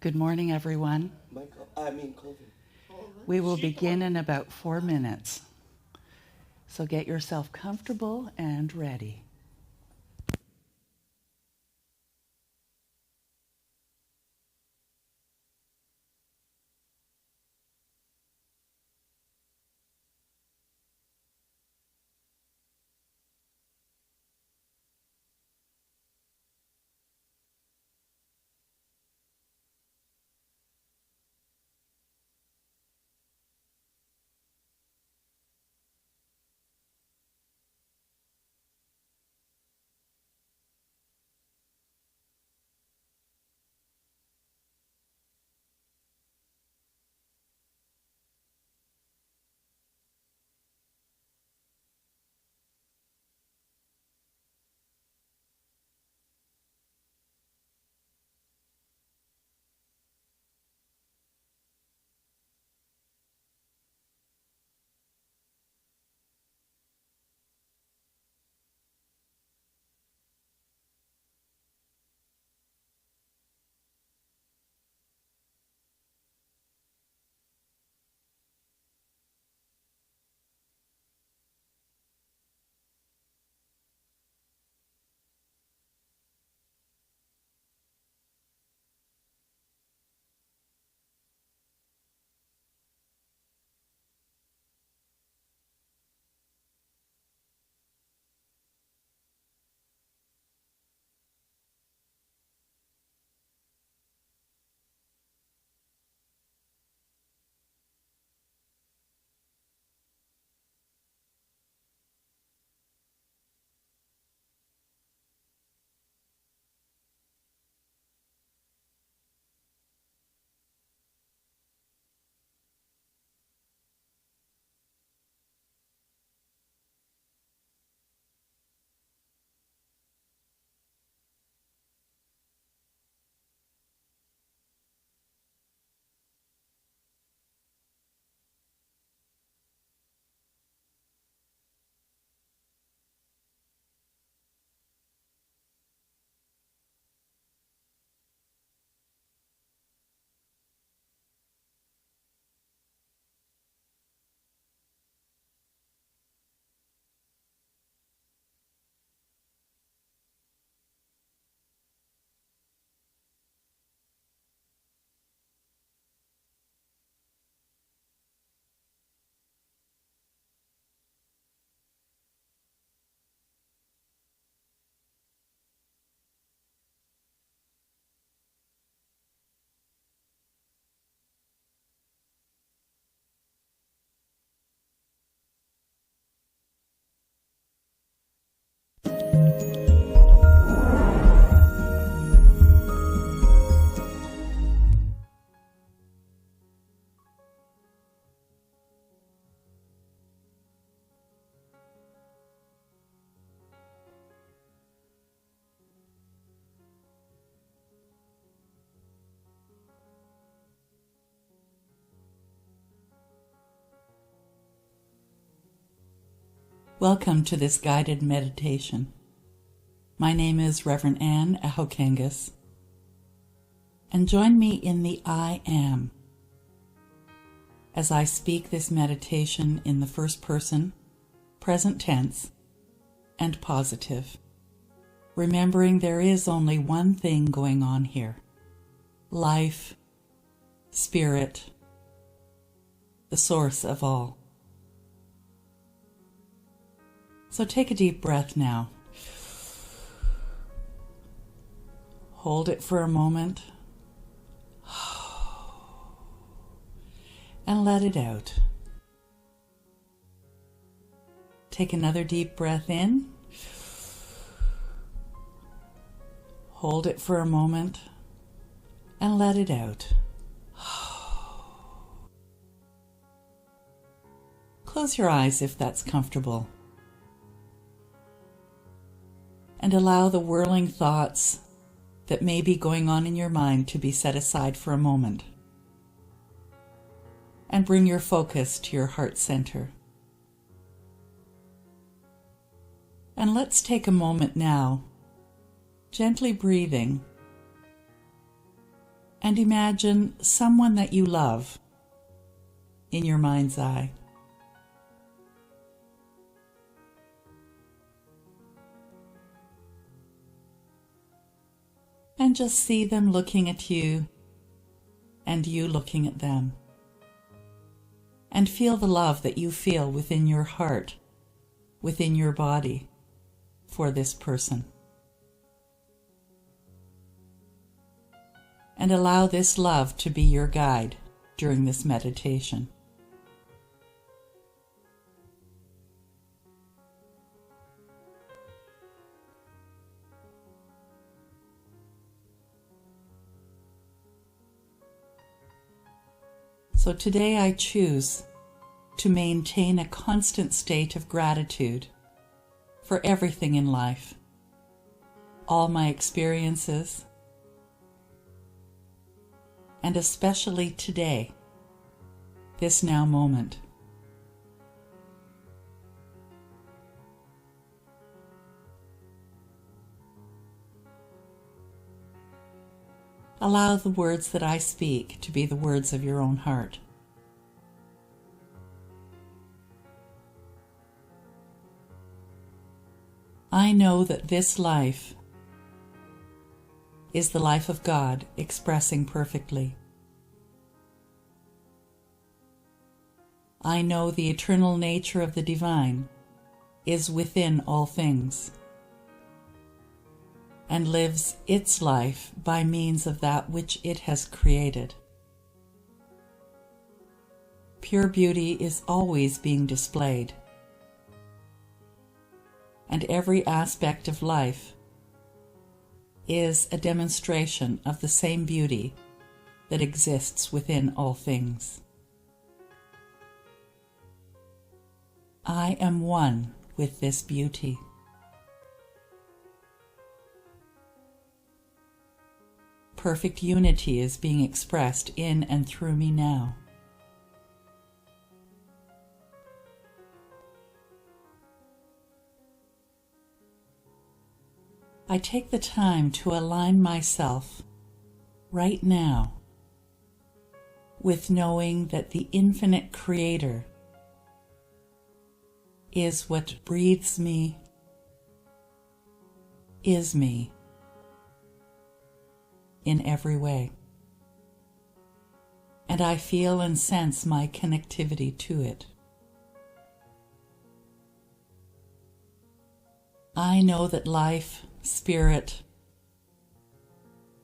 Good morning, everyone. Colvin. We will begin in about 4 minutes. So get yourself comfortable and ready. Welcome to this guided meditation. My name is Reverend Anne Ahokangas, and join me in the I Am as I speak this meditation in the first person, present tense, and positive, remembering there is only one thing going on here: life, spirit, the source of all. So take a deep breath now. Hold it for a moment and let it out. Take another deep breath in. Hold it for a moment and let it out. Close your eyes if that's comfortable, and allow the whirling thoughts that may be going on in your mind to be set aside for a moment. And bring your focus to your heart center. And let's take a moment now, gently breathing, and imagine someone that you love in your mind's eye. And just see them looking at you and you looking at them. And feel the love that you feel within your heart, within your body, for this person. And allow this love to be your guide during this meditation. So today I choose to maintain a constant state of gratitude for everything in life, all my experiences, and especially today, this now moment. Allow the words that I speak to be the words of your own heart. I know that this life is the life of God expressing perfectly. I know the eternal nature of the divine is within all things, and lives its life by means of that which it has created. Pure beauty is always being displayed, and every aspect of life is a demonstration of the same beauty that exists within all things. I am one with this beauty. Perfect unity is being expressed in and through me now. I take the time to align myself right now with knowing that the infinite Creator is what breathes me, is me, in every way. And I feel and sense my connectivity to it. I know that life, spirit,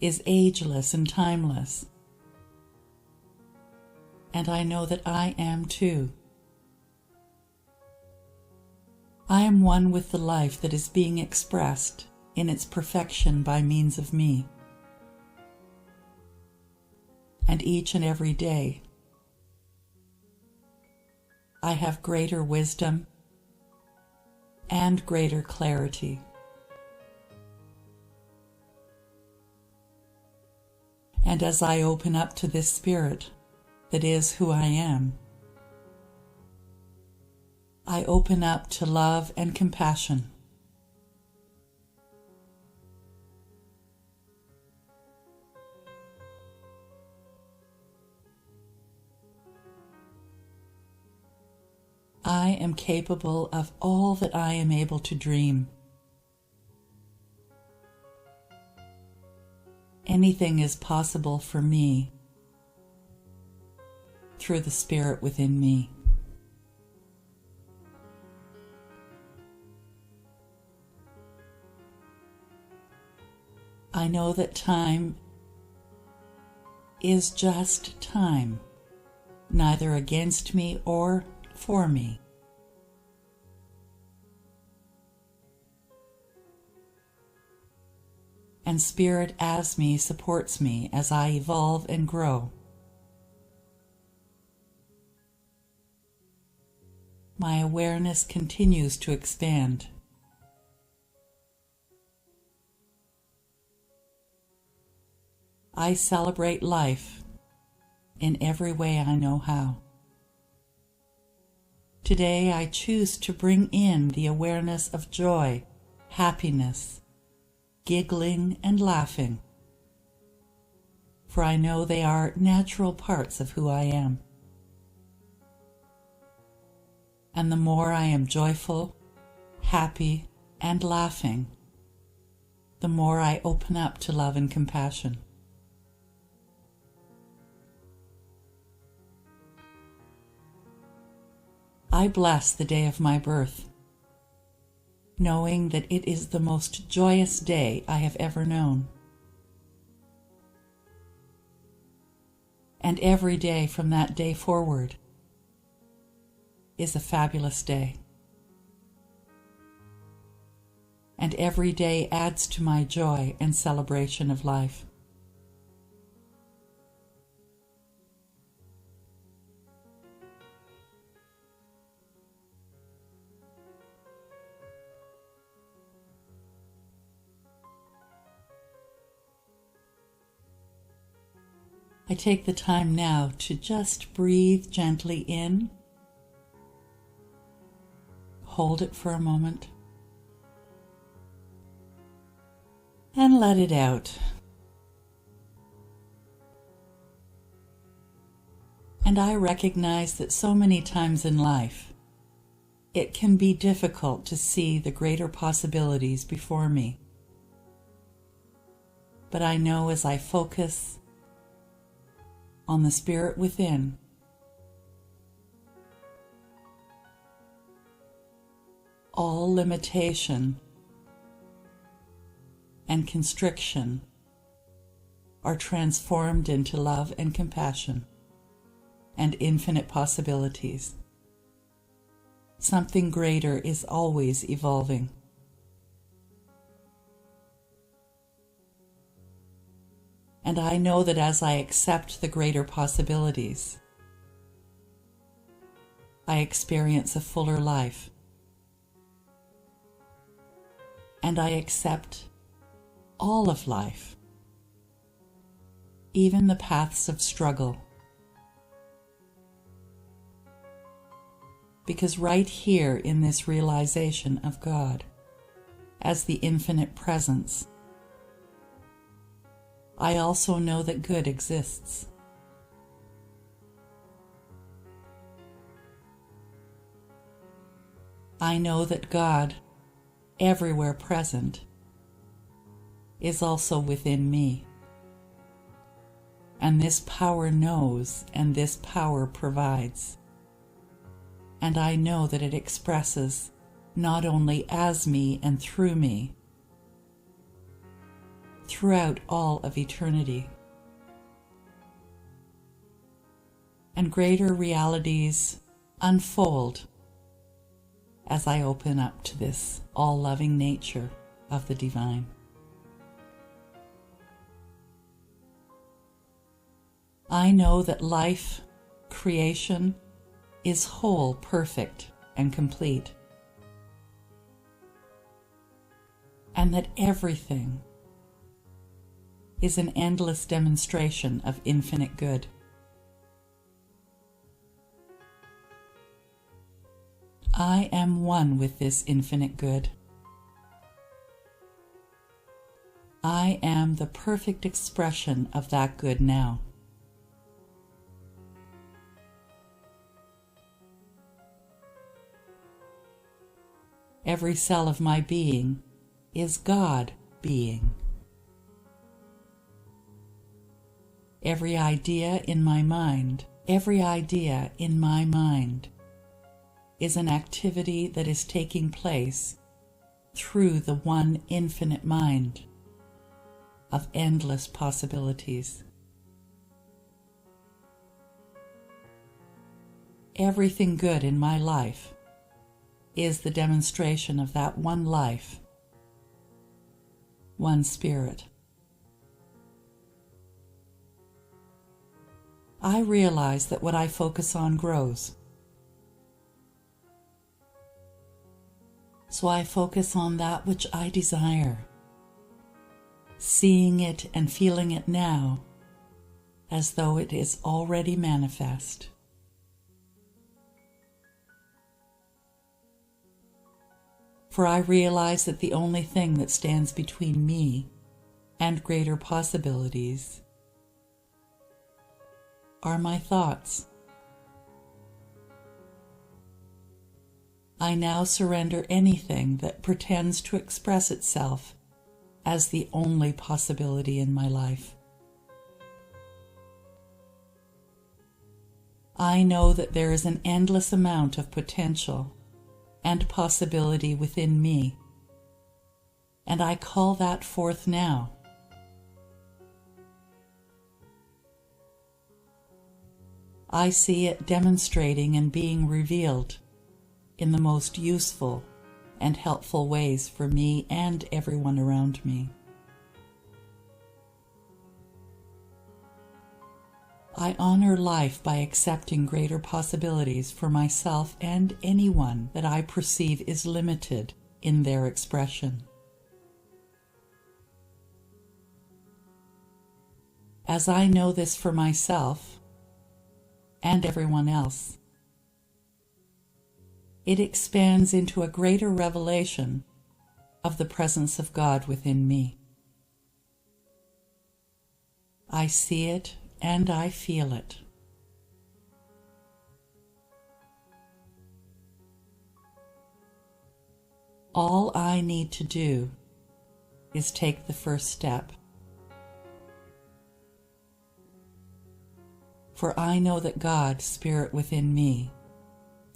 is ageless and timeless. And I know that I am too. I am one with the life that is being expressed in its perfection by means of me. And each and every day, I have greater wisdom and greater clarity. And as I open up to this spirit that is who I am, I open up to love and compassion. I am capable of all that I am able to dream. Anything is possible for me through the Spirit within me. I know that time is just time, neither against me or for me. And Spirit as me supports me as I evolve and grow. My awareness continues to expand. I celebrate life in every way I know how. Today I choose to bring in the awareness of joy, happiness, giggling and laughing. for I know they are natural parts of who I am. And the more I am joyful, happy, and laughing, the more I open up to love and compassion. I bless the day of my birth, knowing that it is the most joyous day I have ever known. And every day from that day forward is a fabulous day. And every day adds to my joy and celebration of life. I take the time now to just breathe gently in, hold it for a moment, and let it out. And I recognize that so many times in life, it can be difficult to see the greater possibilities before me. But I know as I focus on the spirit within, all limitation and constriction are transformed into love and compassion and infinite possibilities. Something greater is always evolving. And I know that as I accept the greater possibilities, I experience a fuller life. And I accept all of life, even the paths of struggle. Because right here in this realization of God as the infinite presence, I also know that good exists. I know that God, everywhere present, is also within me. And this power knows, and this power provides. And I know that it expresses not only as me and through me, throughout all of eternity. And greater realities unfold as I open up to this all-loving nature of the divine. I know that life, creation, is whole, perfect, and complete. And that everything is an endless demonstration of infinite good. I am one with this infinite good. I am the perfect expression of that good now. Every cell of my being is God being. Every idea in my mind is an activity that is taking place through the one infinite mind of endless possibilities. Everything good in my life is the demonstration of that one life, one spirit. I realize that what I focus on grows. So I focus on that which I desire, seeing it and feeling it now as though it is already manifest. For I realize that the only thing that stands between me and greater possibilities are my thoughts. I now surrender anything that pretends to express itself as the only possibility in my life. I know that there is an endless amount of potential and possibility within me, and I call that forth now. I see it demonstrating and being revealed in the most useful and helpful ways for me and everyone around me. I honor life by accepting greater possibilities for myself and anyone that I perceive is limited in their expression. As I know this for myself and everyone else, it expands into a greater revelation of the presence of God within me. I see it and I feel it. All I need to do is take the first step. For I know that God, Spirit within me,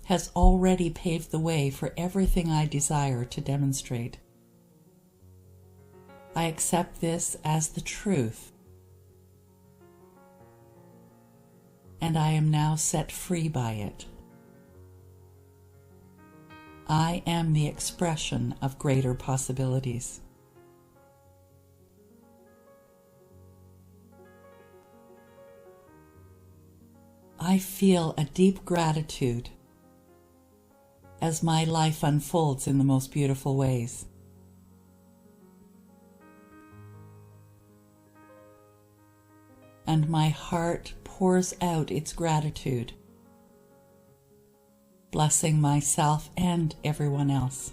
has already paved the way for everything I desire to demonstrate. I accept this as the truth, and I am now set free by it. I am the expression of greater possibilities. I feel a deep gratitude as my life unfolds in the most beautiful ways. And my heart pours out its gratitude, blessing myself and everyone else.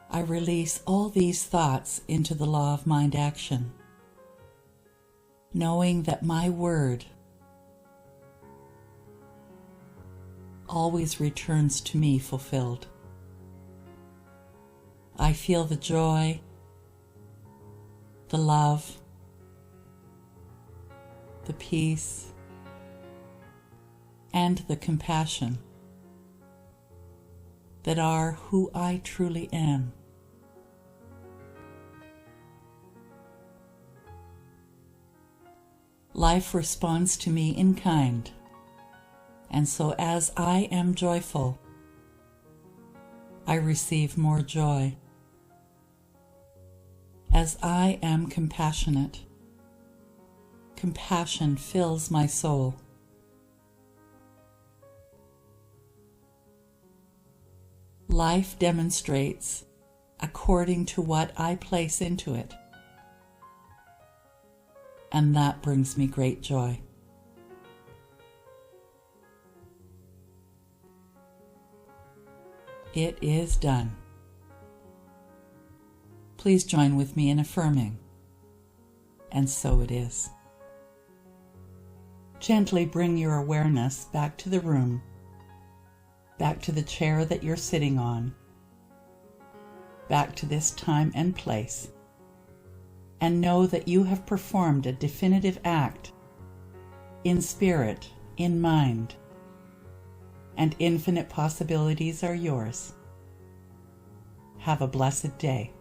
I release all these thoughts into the law of mind action, knowing that my word always returns to me fulfilled. I feel the joy, the love, the peace, and the compassion that are who I truly am. Life responds to me in kind, and so as I am joyful, I receive more joy. As I am compassionate, compassion fills my soul. Life demonstrates according to what I place into it, and that brings me great joy. It is done. Please join with me in affirming, and so it is. Gently bring your awareness back to the room, back to the chair that you're sitting on, back to this time and place, and know that you have performed a definitive act in spirit, in mind, and infinite possibilities are yours. Have a blessed day.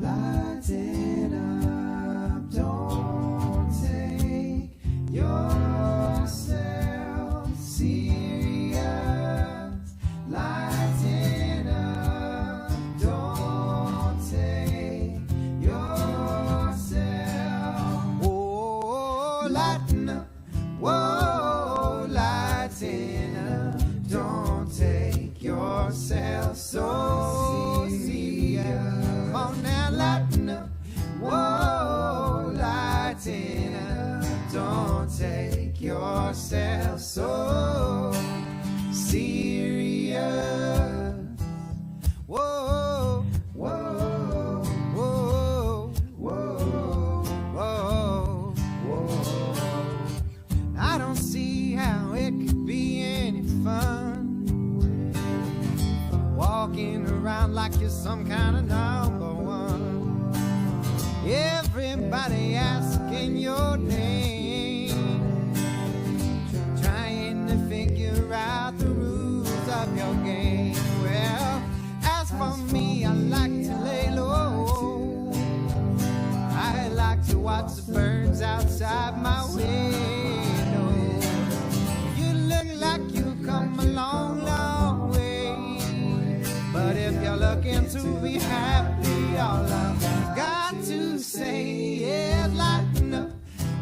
Lighten up, don't take yourself serious. Lighten up, don't take yourself. Oh, lighten up, whoa, lighten up, don't take yourself so serious. Come on now, lighten up, whoa, lighten up, don't take yourself so serious. Whoa, whoa, whoa, whoa, whoa, whoa. I don't see how it could be any fun walking around like you're some kind of number one. Everybody asking your name, trying to figure out the rules of your game. Well, as for me, I like to lay low. I like to watch the birds outside my window. You look like you come a long, long way, but if you're looking to be happy, all I've got to say is lighten up.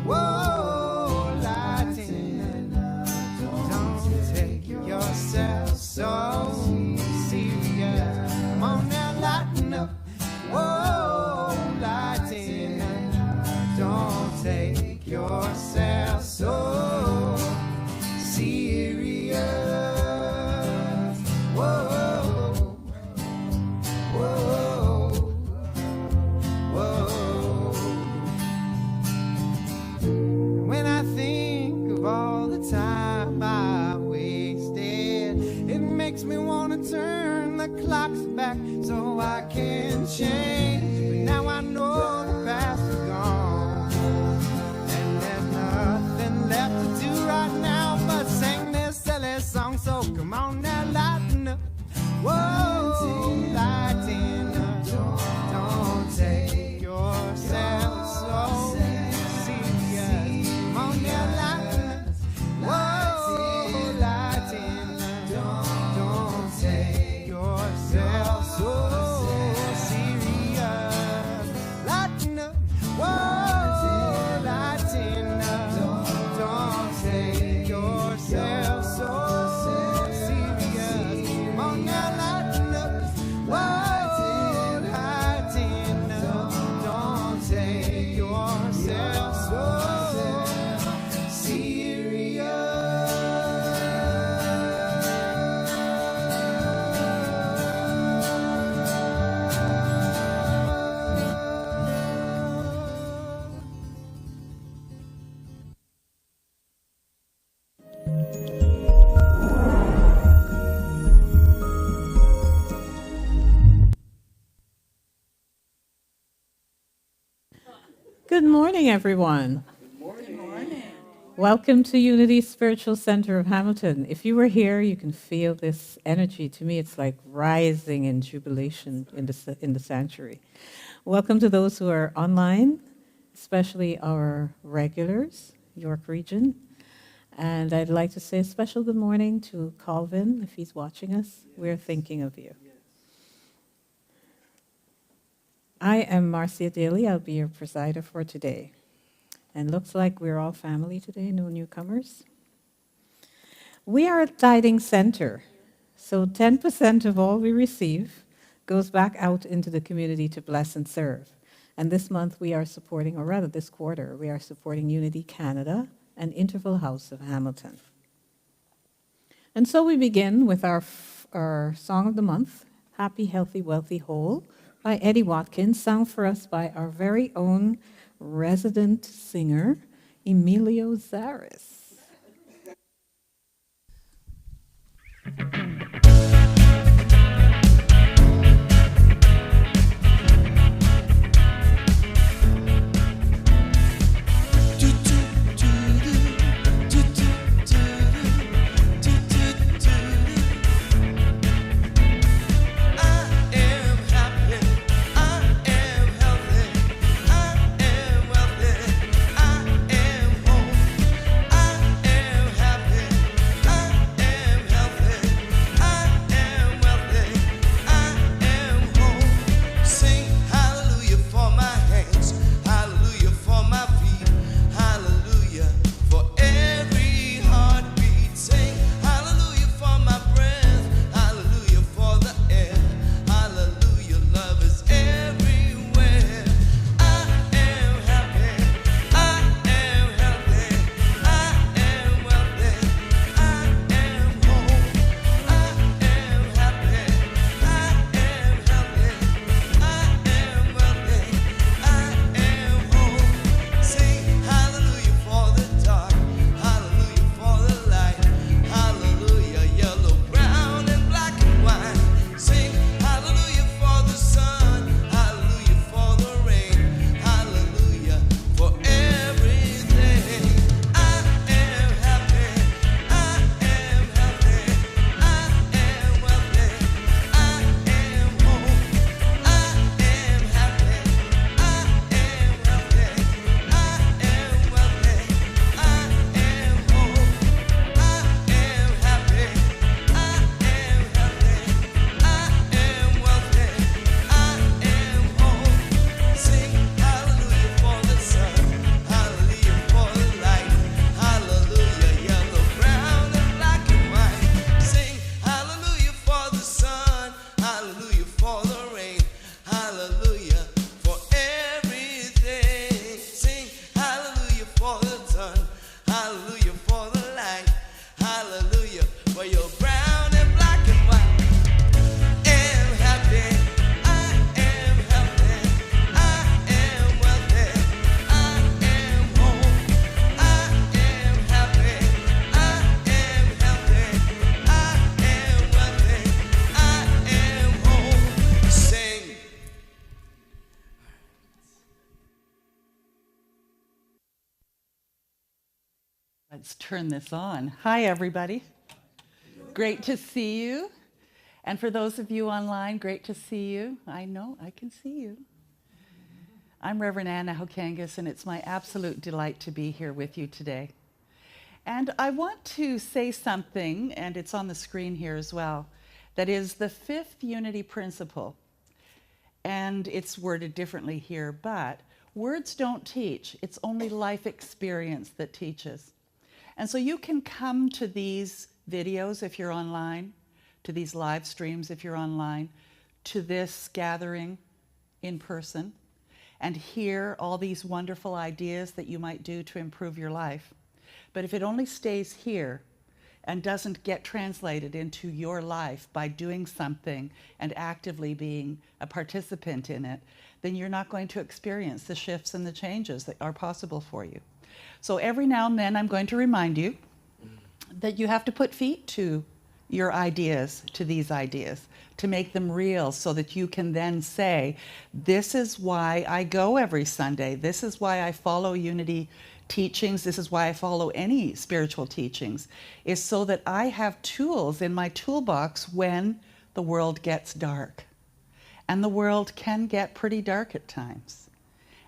Whoa, lighten up. Don't take yourself so serious. Come on now, lighten up. Whoa, lighten up. Don't take yourself so serious. Whoa, whoa, whoa. When I think of all the time I wasted, it makes me want to turn the clocks back so I can change. But now I know the past is gone, and there's nothing left to do right now but sing this silly song. So come on now, lighten up. Whoa, lighten up. Don't take yourself so serious. Come on now, lighten up. Whoa, lighten up. Don't take yourself so serious. Lighten up. Whoa, lighten up. Don't take yourself so serious. Come on now, lighten up. Whoa, lighten up. Don't take yourself so Good morning, everyone. Welcome to Unity Spiritual Center of Hamilton. If you were here, you can feel this energy. To me, it's like rising in jubilation in the sanctuary. Welcome to those who are online, especially our regulars, York Region. And I'd like to say a special good morning to Calvin, if he's watching us. We're thinking of you. I am Marcia Daly. I'll be your presider for today. And looks like we're all family today, no newcomers. We are a tithing center, so 10% of all we receive goes back out into the community to bless and serve. And this month we are supporting, or rather this quarter, we are supporting Unity Canada and Interval House of Hamilton. And so we begin with our song of the month, Happy, Healthy, Wealthy, Whole, by Eddie Watkins, sung for us by our very own resident singer, Emilio Zaris. Let's turn this on. Hi, everybody. Great to see you. And for those of you online, great to see you. I know, I can see you. I'm Reverend Ann Ahokangas, and it's my absolute delight to be here with you today. And I want to say something, and it's on the screen here as well, that is the fifth unity principle. And it's worded differently here, but words don't teach. It's only life experience that teaches. And so you can come to these videos if you're online, to these live streams if you're online, to this gathering in person, and hear all these wonderful ideas that you might do to improve your life. But if it only stays here and doesn't get translated into your life by doing something and actively being a participant in it, then you're not going to experience the shifts and the changes that are possible for you. So every now and then I'm going to remind you that you have to put feet to your ideas, to these ideas, to make them real so that you can then say, this is why I go every Sunday. This is why I follow Unity teachings. This is why I follow any spiritual teachings, is so that I have tools in my toolbox when the world gets dark. And the world can get pretty dark at times.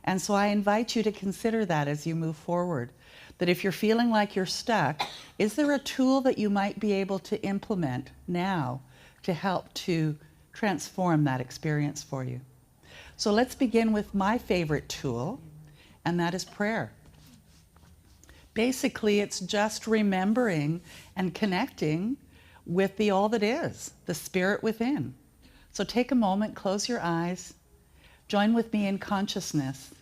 And so I invite you to consider that as you move forward. that if you're feeling like you're stuck, is there a tool that you might be able to implement now to help to transform that experience for you? So let's begin with my favorite tool, and that is prayer. Basically, it's just remembering and connecting with the all that is, the spirit within. So take a moment, close your eyes, join with me in consciousness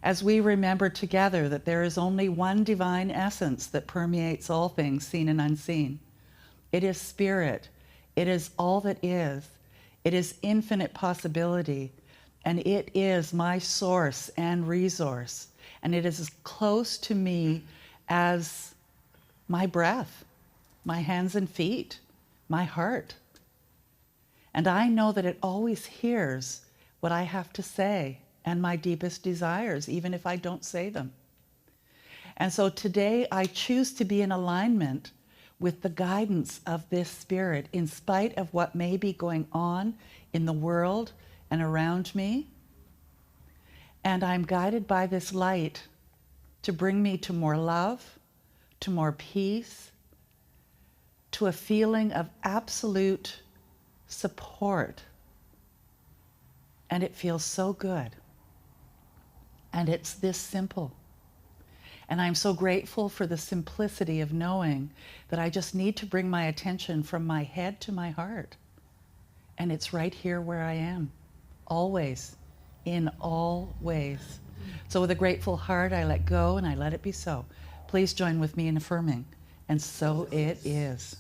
as we remember together that there is only one divine essence that permeates all things seen and unseen. It is spirit. It is all that is. It is infinite possibility. And it is my source and resource. And it is as close to me as my breath, my hands and feet, my heart. And I know that it always hears what I have to say and my deepest desires, even if I don't say them. And so today I choose to be in alignment with the guidance of this spirit in spite of what may be going on in the world and around me. And I'm guided by this light to bring me to more love, to more peace, to a feeling of absolute support. And it feels so good. And it's this simple. And I'm so grateful for the simplicity of knowing that I just need to bring my attention from my head to my heart. And it's right here where I am, always, in all ways. So with a grateful heart, I let go and I let it be so. Please join with me in affirming. And so it is.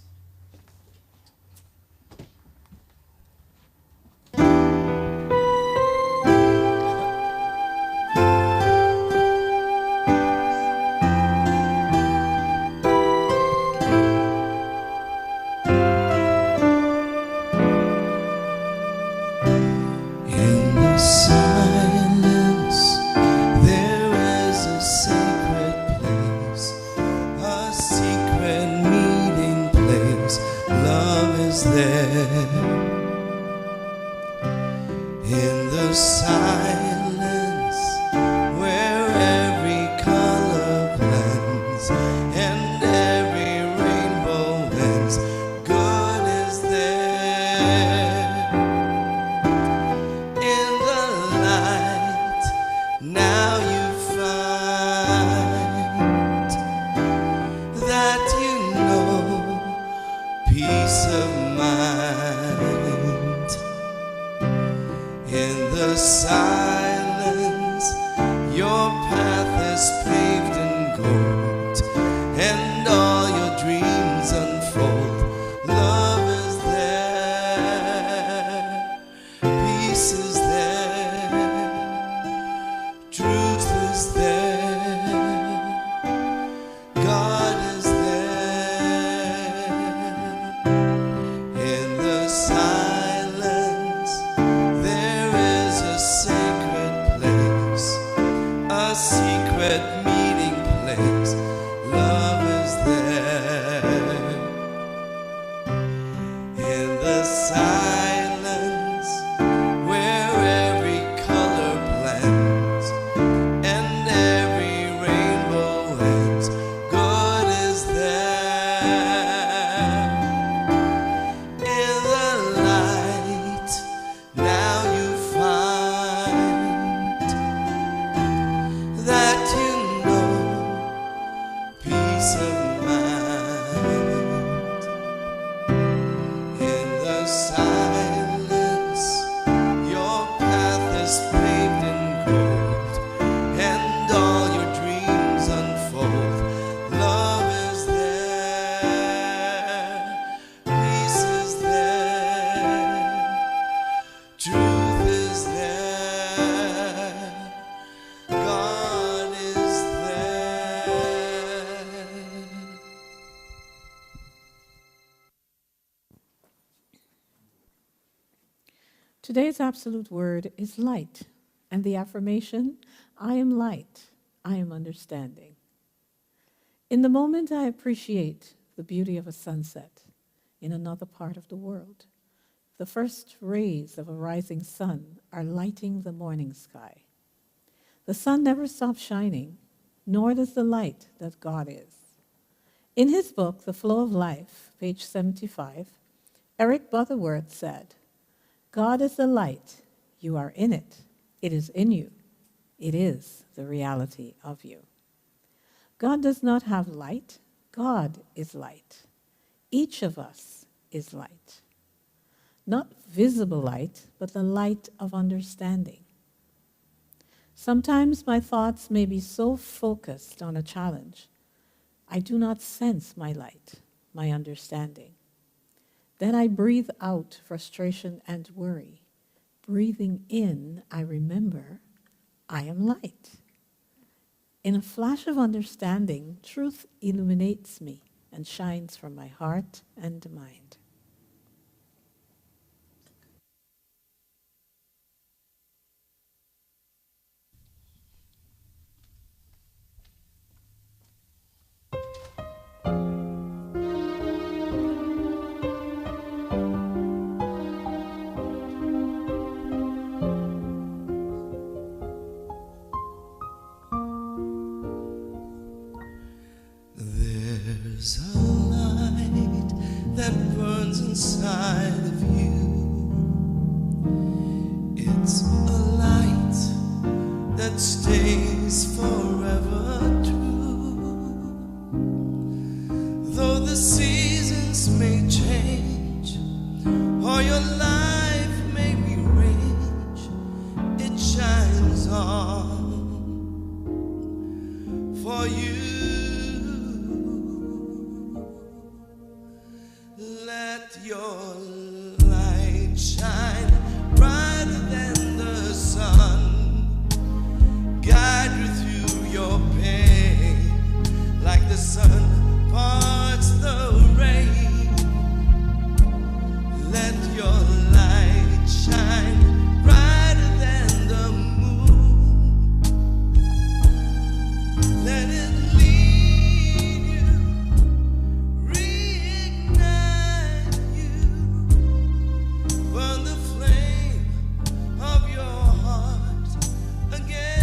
Today's absolute word is light, and the affirmation, I am light, I am understanding. In the moment I appreciate the beauty of a sunset in another part of the world, the first rays of a rising sun are lighting the morning sky. The sun never stops shining, nor does the light that God is. In his book, The Flow of Life, page 75, Eric Butterworth said, God is the light. You are in it. It is in you. It is the reality of you. God does not have light. God is light. Each of us is light. Not visible light, but the light of understanding. Sometimes my thoughts may be so focused on a challenge, I do not sense my light, my understanding. Then I breathe out frustration and worry. Breathing in, I remember I am light. In a flash of understanding, truth illuminates me and shines from my heart and mind. There's a light that burns inside of you. It's a light that stays forever true. Though the seasons may change or your life may be range, it shines on for you. Let your light shine brighter than the sun, guide you through your pain, like the sun parts the rain. Let your light shine brighter than the moon. Let it lead you, reignite you, burn the flame of your heart again.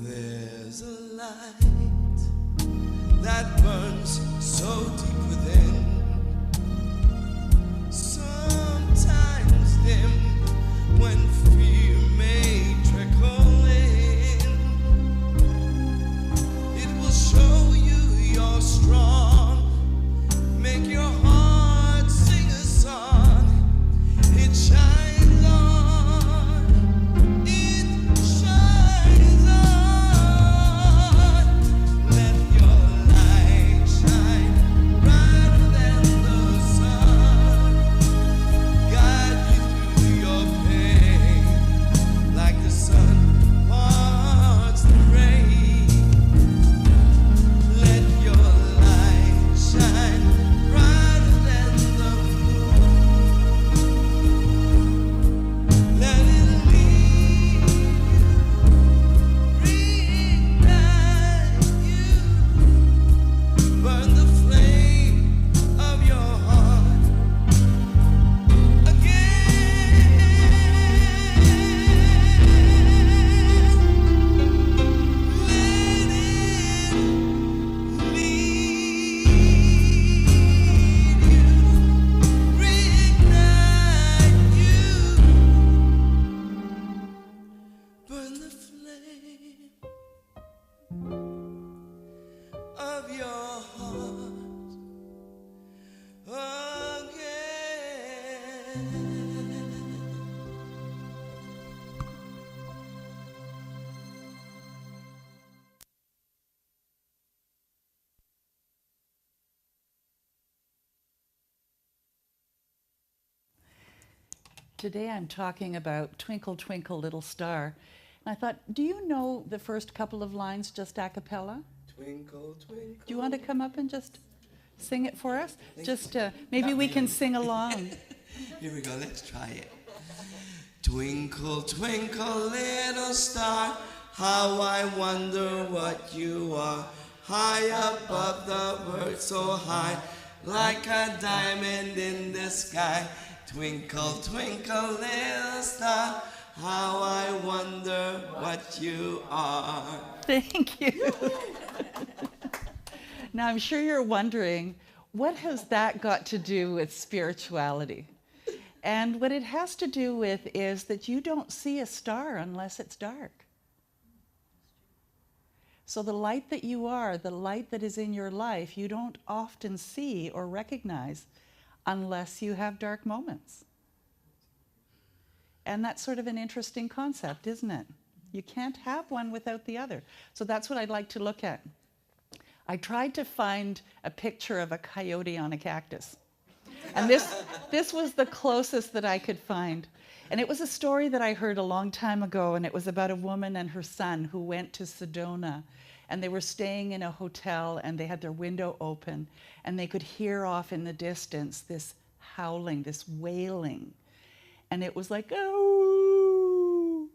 There's a light that burns so deep within, sometimes dim when fear may trickle in. It will show you you're strong, make your heart sing a song. It shines on, it shines on. Let your light shine brighter than the sun, guide you through your pain, like the sun parts the rain. Let your light shine brighter than the moon. Let it lead you, reignite you, burn the flame of your heart again. Let it lead you, reignite you, burn the flame of your heart again. Today I'm talking about Twinkle, Twinkle, Little Star. And I thought, do you know the first couple of lines just a cappella? Twinkle, twinkle. Do you want to come up and just sing it for us? Just maybe we can sing along. Here we go, let's try it. Twinkle, twinkle, little star, how I wonder what you are. High above the world, so high, like a diamond in the sky. Twinkle, twinkle, little star, how I wonder what you are. Thank you. Now, I'm sure you're wondering, what has that got to do with spirituality? And what it has to do with is that you don't see a star unless it's dark. So the light that you are, the light that is in your life, you don't often see or recognize unless you have dark moments. And that's sort of an interesting concept, isn't it? You can't have one without the other. So that's what I'd like to look at. I tried to find a picture of a coyote on a cactus. And this was the closest that I could find. And it was a story that I heard a long time ago, and it was about a woman and her son who went to Sedona. And they were staying in a hotel, and they had their window open, and they could hear off in the distance this howling, this wailing. And it was like, oh.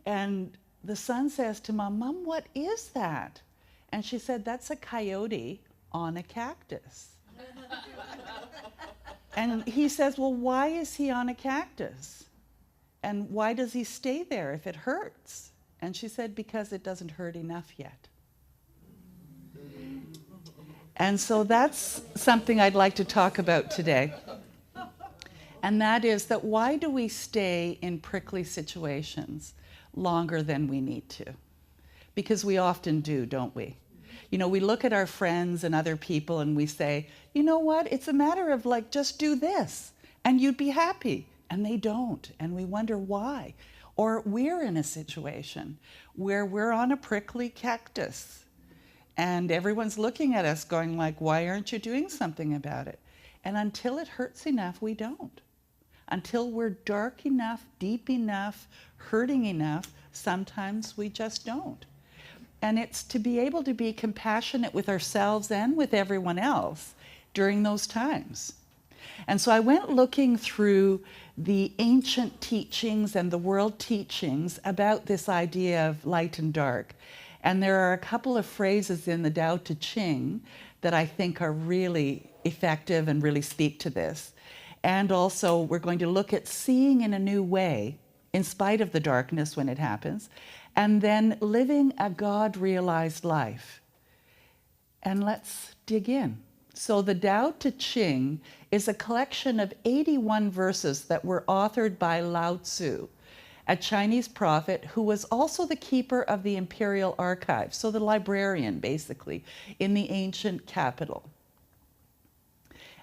And the son says to Mom, Mom, what is that? And she said, that's a coyote on a cactus. And he says, well, why is he on a cactus? And why does he stay there if it hurts? And she said, because it doesn't hurt enough yet. And so that's something I'd like to talk about today. And that is that why do we stay in prickly situations longer than we need to? Because we often do, don't we? You know, we look at our friends and other people and we say, you know what, it's a matter of like, just do this and you'd be happy. And they don't. And we wonder why. Or we're in a situation where we're on a prickly cactus and everyone's looking at us going like, why aren't you doing something about it? And until it hurts enough, we don't. Until we're dark enough, deep enough, hurting enough, sometimes we just don't. And it's to be able to be compassionate with ourselves and with everyone else during those times. And so I went looking through the ancient teachings and the world teachings about this idea of light and dark. And there are a couple of phrases in the Tao Te Ching that I think are really effective and really speak to this. And also we're going to look at seeing in a new way, in spite of the darkness when it happens, and then living a God-realized life. And let's dig in. So the Tao Te Ching is a collection of 81 verses that were authored by Lao Tzu, a Chinese prophet who was also the keeper of the imperial archive, so the librarian, basically, in the ancient capital.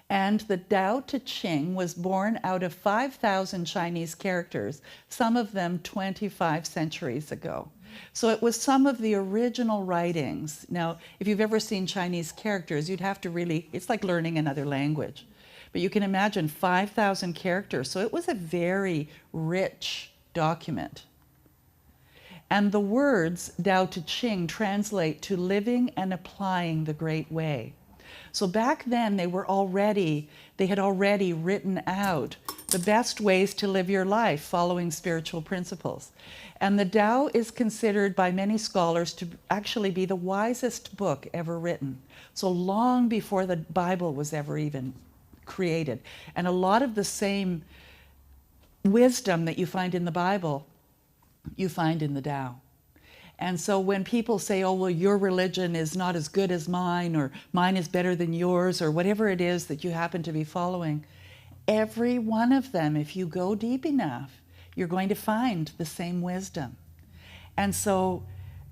And the Tao Te Ching was born out of 5,000 Chinese characters, some of them 25 centuries ago. So it was some of the original writings. Now, if you've ever seen Chinese characters, you'd have to really, it's like learning another language. But you can imagine 5,000 characters. So it was a very rich document. And the words Tao Te Ching translate to living and applying the great way. So back then they had already written out the best ways to live your life following spiritual principles. And the Tao is considered by many scholars to actually be the wisest book ever written. So long before the Bible was ever even created. And a lot of the same wisdom that you find in the Bible, you find in the Tao. And so when people say, oh, well, your religion is not as good as mine, or mine is better than yours, or whatever it is that you happen to be following, every one of them, if you go deep enough, you're going to find the same wisdom. And so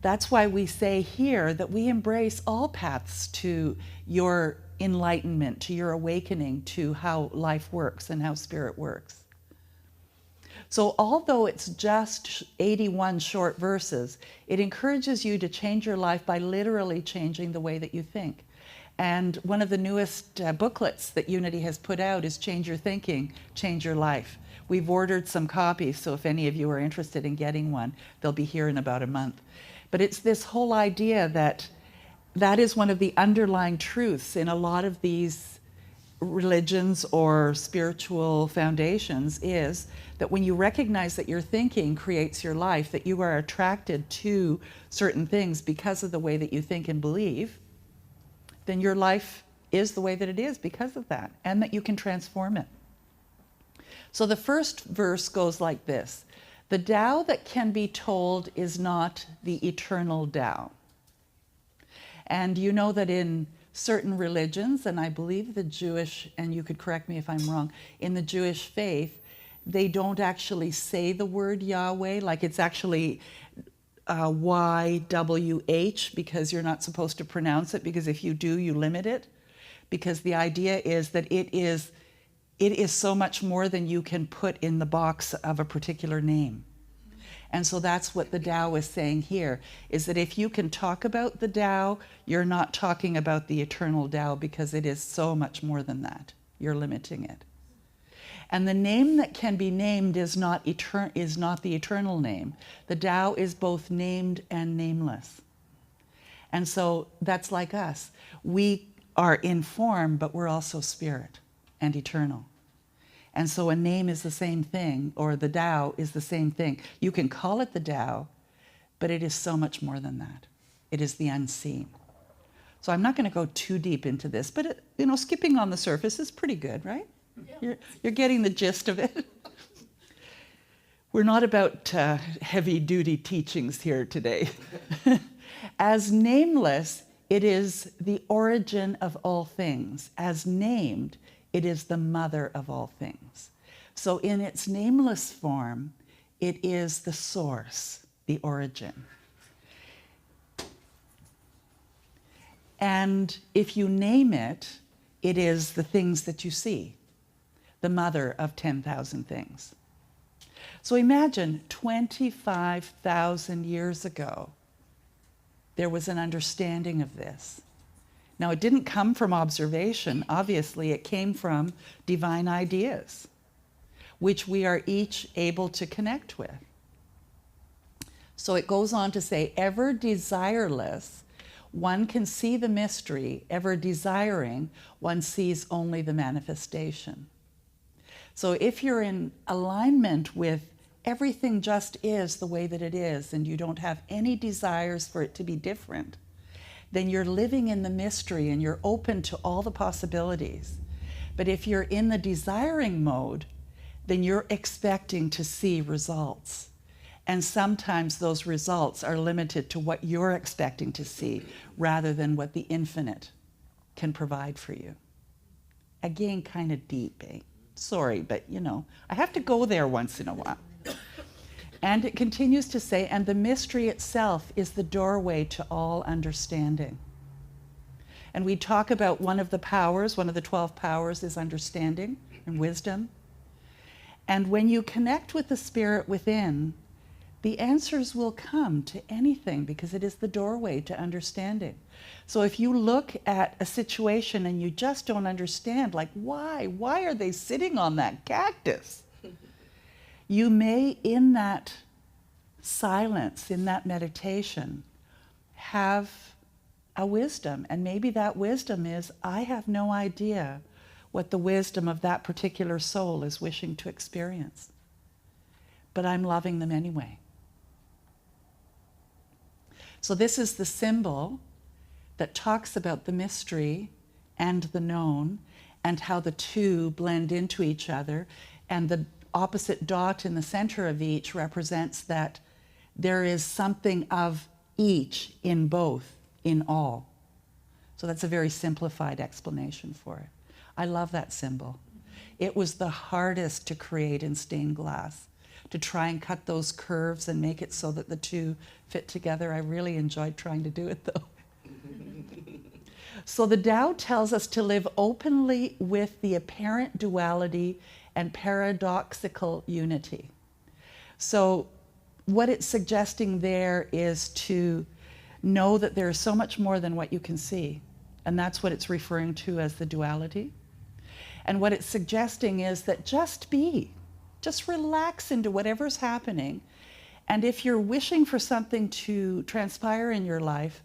that's why we say here that we embrace all paths to your enlightenment, to your awakening, to how life works and how spirit works. So although it's just 81 short verses, it encourages you to change your life by literally changing the way that you think. And one of the newest booklets that Unity has put out is Change Your Thinking, Change Your Life. We've ordered some copies, so if any of you are interested in getting one, they'll be here in about a month. But it's this whole idea that that is one of the underlying truths in a lot of these religions or spiritual foundations, is that when you recognize that your thinking creates your life, that you are attracted to certain things because of the way that you think and believe, then your life is the way that it is because of that, and that you can transform it. So the first verse goes like this: the Tao that can be told is not the eternal Tao. And you know that in certain religions, and I believe the Jewish, and you could correct me if I'm wrong, in the Jewish faith, they don't actually say the word Yahweh, like it's actually YWH, because you're not supposed to pronounce it, because if you do, you limit it. Because the idea is that it is so much more than you can put in the box of a particular name. And so that's what the Tao is saying here, is that if you can talk about the Tao, you're not talking about the eternal Tao, because it is so much more than that. You're limiting it. And the name that can be named is not the eternal name. The Tao is both named and nameless. And so that's like us. We are in form, but we're also spirit and eternal. And so a name is the same thing, or the Tao is the same thing. You can call it the Tao, but it is so much more than that. It is the unseen. So I'm not going to go too deep into this, but skipping on the surface is pretty good, right? Yeah. You're getting the gist of it. We're not about heavy-duty teachings here today. As nameless, it is the origin of all things. As named, it is the mother of all things. So in its nameless form, it is the source, the origin. And if you name it, it is the things that you see, the mother of 10,000 things. So imagine 25,000 years ago, there was an understanding of this. Now, it didn't come from observation. Obviously, it came from divine ideas, which we are each able to connect with. So it goes on to say, ever desireless, one can see the mystery. Ever desiring, one sees only the manifestation. So if you're in alignment with everything just is the way that it is, and you don't have any desires for it to be different, then you're living in the mystery and you're open to all the possibilities. But if you're in the desiring mode, then you're expecting to see results. And sometimes those results are limited to what you're expecting to see rather than what the infinite can provide for you. Again, kind of deep, eh? Sorry, but I have to go there once in a while. And it continues to say, and the mystery itself is the doorway to all understanding. And we talk about one of the powers, one of the 12 powers is understanding and wisdom. And when you connect with the spirit within, the answers will come to anything because it is the doorway to understanding. So if you look at a situation and you just don't understand, like why are they sitting on that cactus? You may, in that silence, in that meditation, have a wisdom. And maybe that wisdom is, I have no idea what the wisdom of that particular soul is wishing to experience. But I'm loving them anyway. So this is the symbol that talks about the mystery and the known and how the two blend into each other, and the opposite dot in the center of each represents that there is something of each in both, in all. So that's a very simplified explanation for it. I love that symbol. It was the hardest to create in stained glass, to try and cut those curves and make it so that the two fit together. I really enjoyed trying to do it though. So the Tao tells us to live openly with the apparent duality and paradoxical unity. So what it's suggesting there is to know that there is so much more than what you can see. And that's what it's referring to as the duality. And what it's suggesting is that just be, just relax into whatever's happening. And if you're wishing for something to transpire in your life,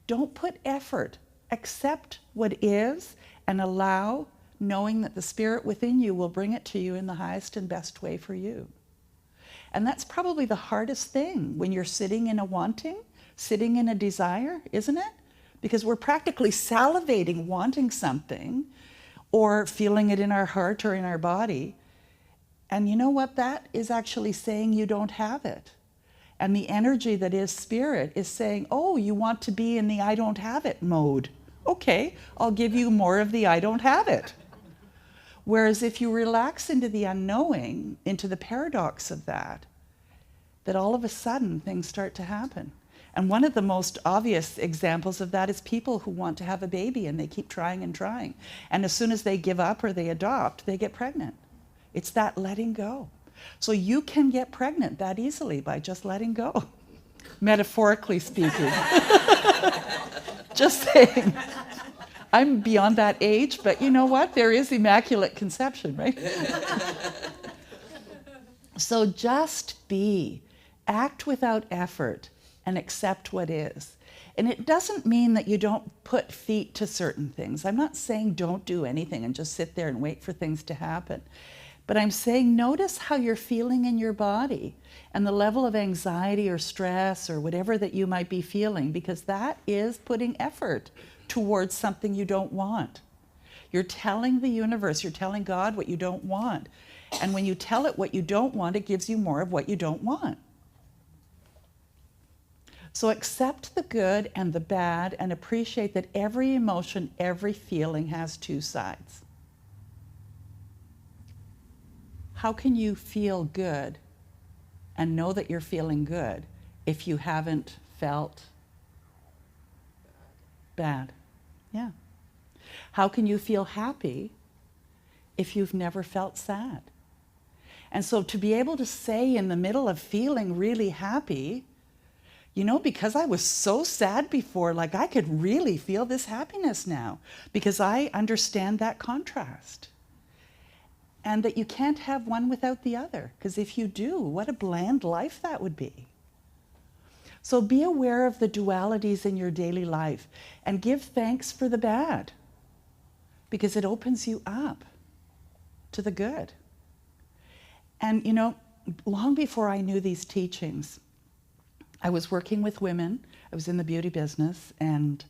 don't put effort. Accept what is and allow, knowing that the spirit within you will bring it to you in the highest and best way for you. And that's probably the hardest thing when you're sitting in a wanting, sitting in a desire, isn't it? because we're practically salivating, wanting something, or feeling it in our heart or in our body. And you know what? That is actually saying you don't have it. And the energy that is spirit is saying, oh, you want to be in the I don't have it mode. Okay, I'll give you more of the I don't have it. Whereas if you relax into the unknowing, into the paradox of that all of a sudden things start to happen. And one of the most obvious examples of that is people who want to have a baby and they keep trying and trying. And as soon as they give up or they adopt, they get pregnant. It's that letting go. So you can get pregnant that easily by just letting go, metaphorically speaking. Just saying. I'm beyond that age, but you know what? There is immaculate conception, right? So just be. Act without effort and accept what is. And it doesn't mean that you don't put feet to certain things. I'm not saying don't do anything and just sit there and wait for things to happen. But I'm saying notice how you're feeling in your body and the level of anxiety or stress or whatever that you might be feeling, because that is putting effort towards something you don't want. You're telling the universe, you're telling God what you don't want. And when you tell it what you don't want, it gives you more of what you don't want. So accept the good and the bad and appreciate that every emotion, every feeling has two sides. How can you feel good and know that you're feeling good if you haven't felt bad? Yeah. How can you feel happy if you've never felt sad? And so to be able to say in the middle of feeling really happy, you know, because I was so sad before, like I could really feel this happiness now because I understand that contrast. And that you can't have one without the other, because if you do, what a bland life that would be. So be aware of the dualities in your daily life and give thanks for the bad, because it opens you up to the good. And you know, long before I knew these teachings, I was working with women. I was in the beauty business, and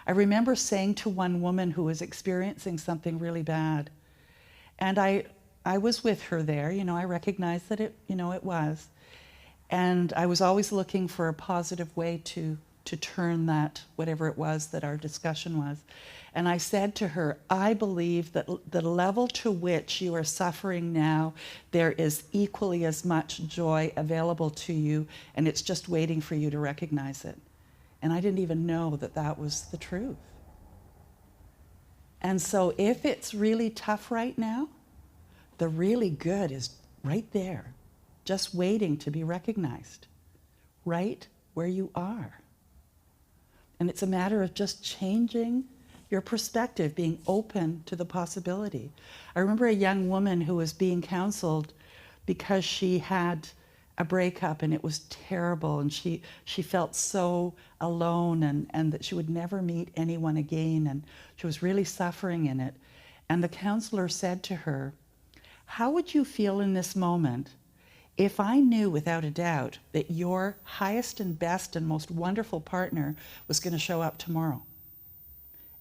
I remember saying to one woman who was experiencing something really bad, and I was with her there, you know, I recognized that it was. And I was always looking for a positive way to turn that, whatever it was that our discussion was. And I said to her, I believe that the level to which you are suffering now, there is equally as much joy available to you, and it's just waiting for you to recognize it. And I didn't even know that that was the truth. And so if it's really tough right now, the really good is right there, just waiting to be recognized, right where you are. And it's a matter of just changing your perspective, being open to the possibility. I remember a young woman who was being counseled because she had a breakup and it was terrible, and she felt so alone and that she would never meet anyone again, and she was really suffering in it. And the counselor said to her, how would you feel in this moment if I knew without a doubt that your highest and best and most wonderful partner was going to show up tomorrow?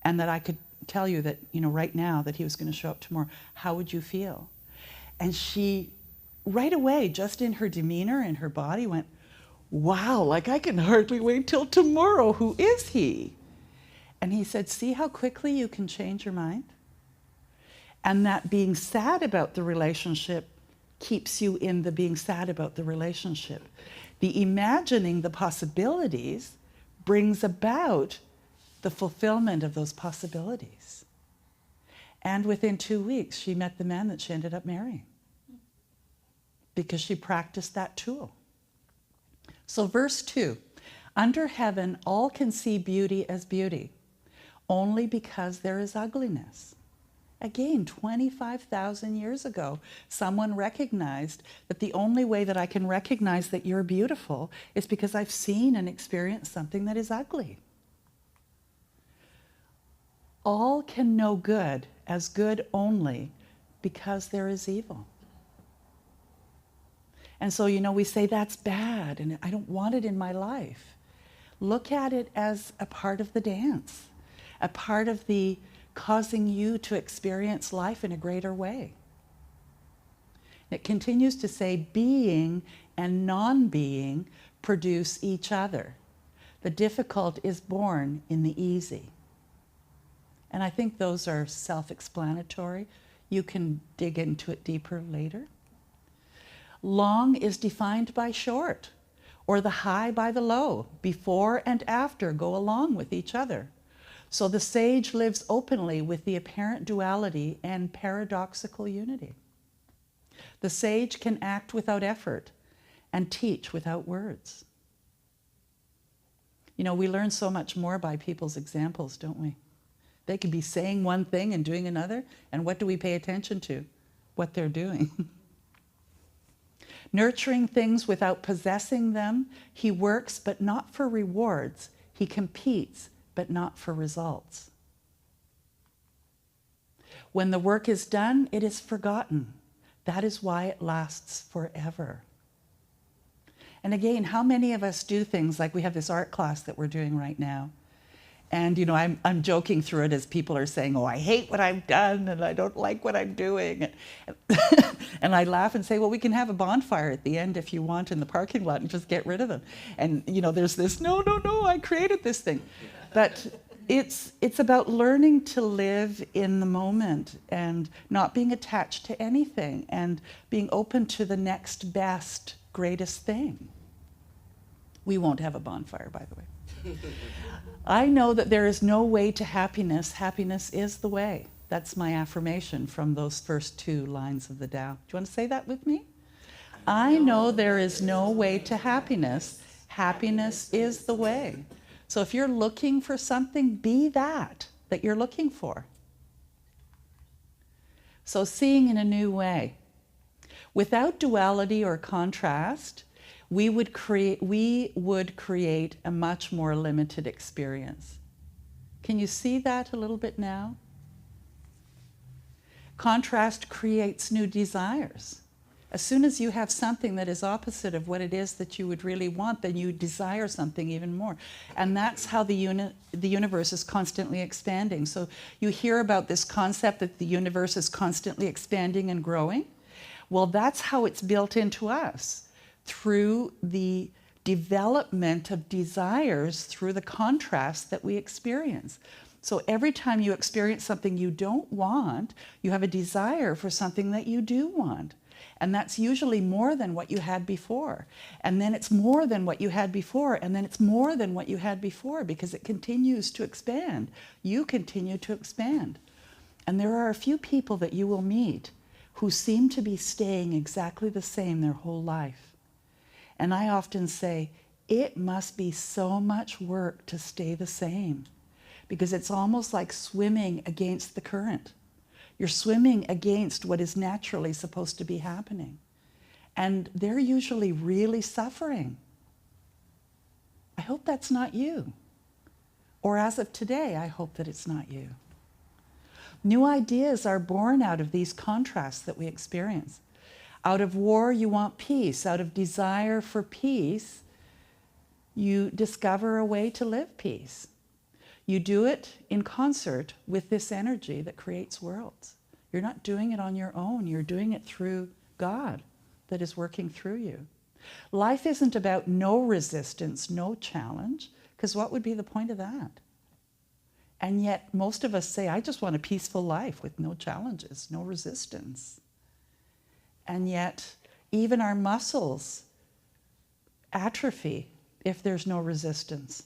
And that I could tell you that, you know, right now that he was going to show up tomorrow, how would you feel? And she, right away, just in her demeanor and her body, went, wow, like I can hardly wait till tomorrow. Who is he? And he said, see how quickly you can change your mind? And that being sad about the relationship keeps you in the being sad about the relationship. The imagining the possibilities brings about the fulfillment of those possibilities. And within 2 weeks, she met the man that she ended up marrying, because she practiced that tool. So verse 2, under heaven all can see beauty as beauty, only because there is ugliness. Again, 25,000 years ago, someone recognized that the only way that I can recognize that you're beautiful is because I've seen and experienced something that is ugly. All can know good as good only because there is evil. And so, you know, we say that's bad and I don't want it in my life. Look at it as a part of the dance, a part of the causing you to experience life in a greater way. It continues to say being and non-being produce each other. The difficult is born in the easy. And I think those are self-explanatory. You can dig into it deeper later. Long is defined by short, or the high by the low. Before and after go along with each other. So the sage lives openly with the apparent duality and paradoxical unity. The sage can act without effort and teach without words. You know, we learn so much more by people's examples, don't we? They could be saying one thing and doing another, and what do we pay attention to? What they're doing. Nurturing things without possessing them, he works, but not for rewards. He competes, but not for results. When the work is done, it is forgotten. That is why it lasts forever. And again, how many of us do things like we have this art class that we're doing right now? And, you know, I'm joking through it as people are saying, oh, I hate what I've done and I don't like what I'm doing. And I laugh and say, well, we can have a bonfire at the end if you want in the parking lot and just get rid of them. And, you know, there's this, no, I created this thing. But it's about learning to live in the moment and not being attached to anything and being open to the next best, greatest thing. We won't have a bonfire, by the way. I know that there is no way to happiness. Happiness is the way. That's my affirmation from those first 2 lines of the Tao. Do you want to say that with me? I know there is no way to happiness. Happiness is the way. So if you're looking for something, be that you're looking for. So seeing in a new way. Without duality or contrast, we would create a much more limited experience. Can you see that a little bit now? Contrast creates new desires. As soon as you have something that is opposite of what it is that you would really want, then you desire something even more. And that's how the universe is constantly expanding. So you hear about this concept that the universe is constantly expanding and growing. Well, that's how it's built into us, through the development of desires, through the contrast that we experience. So every time you experience something you don't want, you have a desire for something that you do want. And that's usually more than what you had before. And then it's more than what you had before. And then it's more than what you had before, because it continues to expand. You continue to expand. And there are a few people that you will meet who seem to be staying exactly the same their whole life. And I often say, it must be so much work to stay the same, because it's almost like swimming against the current. You're swimming against what is naturally supposed to be happening. And they're usually really suffering. I hope that's not you. Or as of today, I hope that it's not you. New ideas are born out of these contrasts that we experience. Out of war, you want peace. Out of desire for peace, you discover a way to live peace. You do it in concert with this energy that creates worlds. You're not doing it on your own. You're doing it through God that is working through you. Life isn't about no resistance, no challenge, because what would be the point of that? And yet most of us say, I just want a peaceful life with no challenges, no resistance. And yet, even our muscles atrophy if there's no resistance.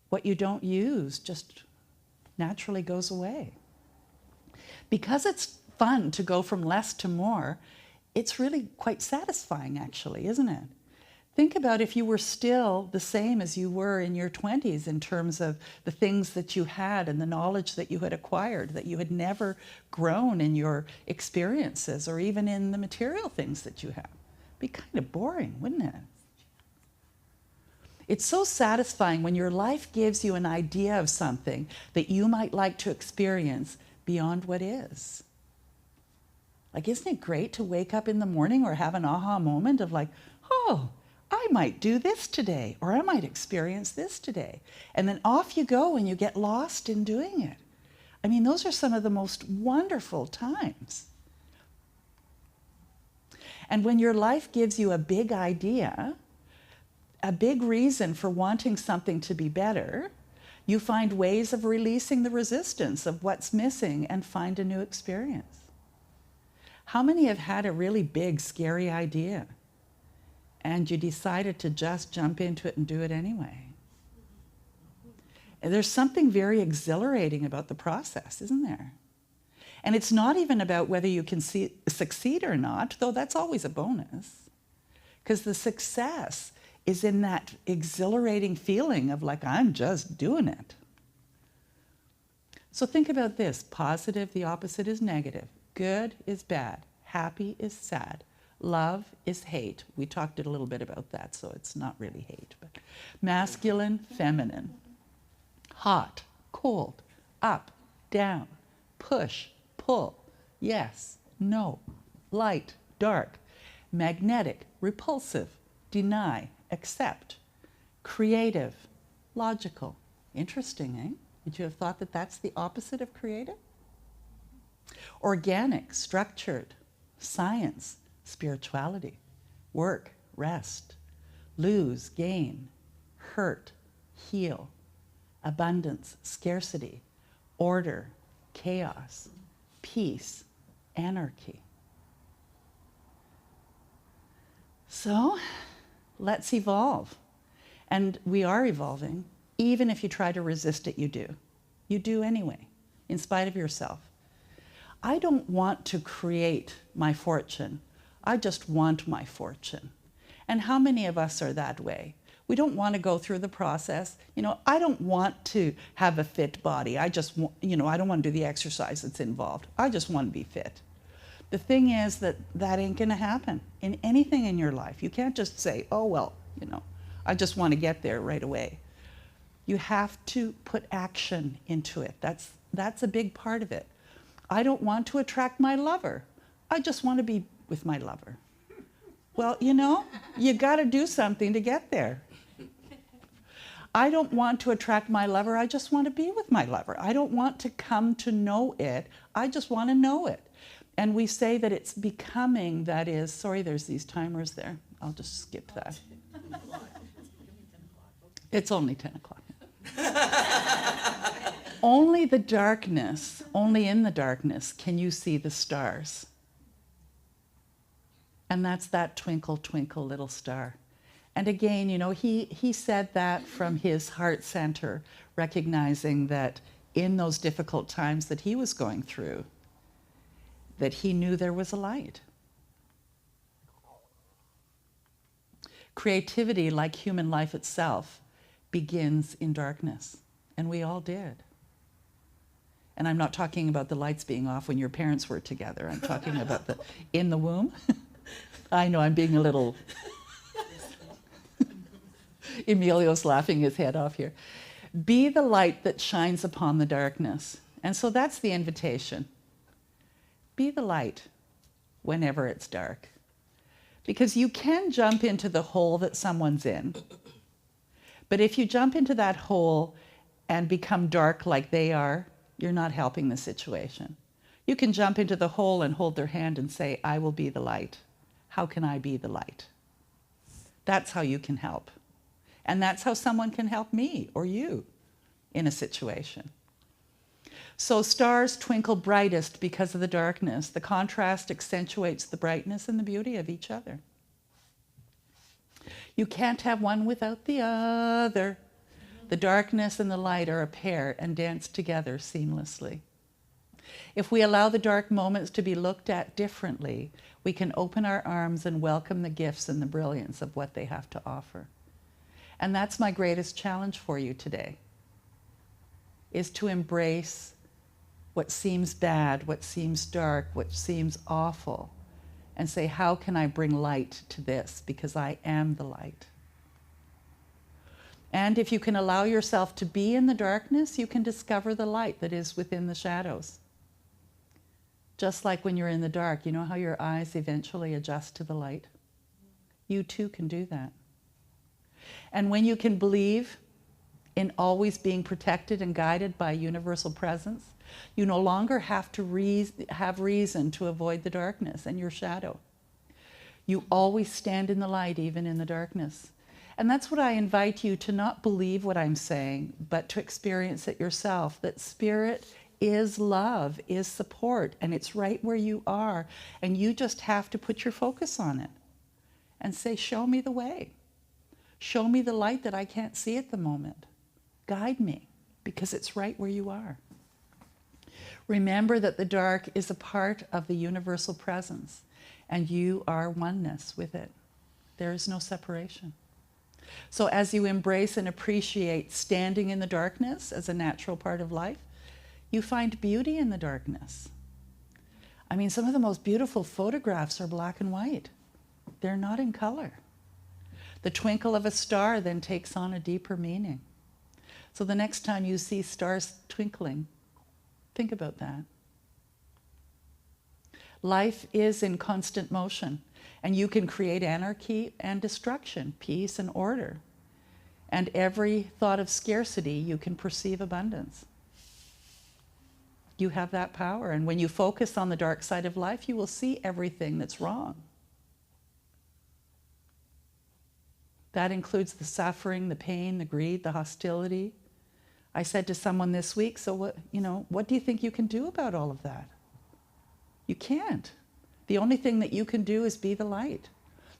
What you don't use just naturally goes away. Because it's fun to go from less to more, it's really quite satisfying, actually, isn't it? Think about if you were still the same as you were in your 20s in terms of the things that you had and the knowledge that you had acquired, that you had never grown in your experiences or even in the material things that you have. It'd be kind of boring, wouldn't it? It's so satisfying when your life gives you an idea of something that you might like to experience beyond what is. Like, isn't it great to wake up in the morning or have an aha moment of like, oh, I might do this today, or I might experience this today. And then off you go and you get lost in doing it. I mean, those are some of the most wonderful times. And when your life gives you a big idea, a big reason for wanting something to be better, you find ways of releasing the resistance of what's missing and find a new experience. How many have had a really big, scary idea and you decided to just jump into it and do it anyway? And there's something very exhilarating about the process, isn't there? And it's not even about whether you can succeed or not, though that's always a bonus. Because the success is in that exhilarating feeling of like, I'm just doing it. So think about this. Positive, the opposite is negative. Good is bad. Happy is sad. Love is hate. We talked a little bit about that, so it's not really hate. But masculine, feminine. Hot, cold, up, down, push, pull, yes, no, light, dark, magnetic, repulsive, deny, accept, creative, logical. Interesting, eh? Would you have thought that that's the opposite of creative? Organic, structured, science, spirituality, work, rest, lose, gain, hurt, heal, abundance, scarcity, order, chaos, peace, anarchy. So let's evolve. And we are evolving. Even if you try to resist it, you do. You do anyway, in spite of yourself. I don't want to create my fortune. I just want my fortune. And how many of us are that way? We don't want to go through the process. You know, I don't want to have a fit body. I just, I don't want to do the exercise that's involved. I just want to be fit. The thing is that ain't going to happen in anything in your life. You can't just say, oh, well, I just want to get there right away. You have to put action into it. That's a big part of it. I don't want to attract my lover. I just want to be with my lover. Well, you got to do something to get there. I don't want to attract my lover. I just want to be with my lover. I don't want to come to know it. I just want to know it. And we say that it's becoming, that is, sorry, there's these timers there. I'll just skip that. It's only 10 o'clock. Only in the darkness can you see the stars. And that's that twinkle, twinkle, little star. And again, he said that from his heart center, recognizing that in those difficult times that he was going through, that he knew there was a light. Creativity, like human life itself, begins in darkness. And we all did. And I'm not talking about the lights being off when your parents were together. I'm talking about in the womb. I know I'm being a little... Emilio's laughing his head off here. Be the light that shines upon the darkness. And so that's the invitation. Be the light whenever it's dark. Because you can jump into the hole that someone's in. But if you jump into that hole and become dark like they are, you're not helping the situation. You can jump into the hole and hold their hand and say, I will be the light. How can I be the light? That's how you can help. And that's how someone can help me or you in a situation. So stars twinkle brightest because of the darkness. The contrast accentuates the brightness and the beauty of each other. You can't have one without the other. The darkness and the light are a pair and dance together seamlessly. If we allow the dark moments to be looked at differently, we can open our arms and welcome the gifts and the brilliance of what they have to offer. And that's my greatest challenge for you today, is to embrace what seems bad, what seems dark, what seems awful, and say, how can I bring light to this? Because I am the light. And if you can allow yourself to be in the darkness, you can discover the light that is within the shadows. Just like when you're in the dark, you know how your eyes eventually adjust to the light? You too can do that. And when you can believe in always being protected and guided by universal presence, you no longer have to have reason to avoid the darkness and your shadow. You always stand in the light, even in the darkness. And that's what I invite you to not believe what I'm saying, but to experience it yourself, that spirit is love, is support, and it's right where you are. And you just have to put your focus on it and say, show me the way. Show me the light that I can't see at the moment. Guide me, because it's right where you are. Remember that the dark is a part of the universal presence, and you are oneness with it. There is no separation. So as you embrace and appreciate standing in the darkness as a natural part of life, you find beauty in the darkness. I mean, some of the most beautiful photographs are black and white. They're not in color. The twinkle of a star then takes on a deeper meaning. So the next time you see stars twinkling, think about that. Life is in constant motion, and you can create anarchy and destruction, peace and order. And every thought of scarcity, you can perceive abundance. You have that power, and when you focus on the dark side of life, you will see everything that's wrong. That includes the suffering, the pain, the greed, the hostility. I said to someone this week, so what do you think you can do about all of that? You can't. The only thing that you can do is be the light,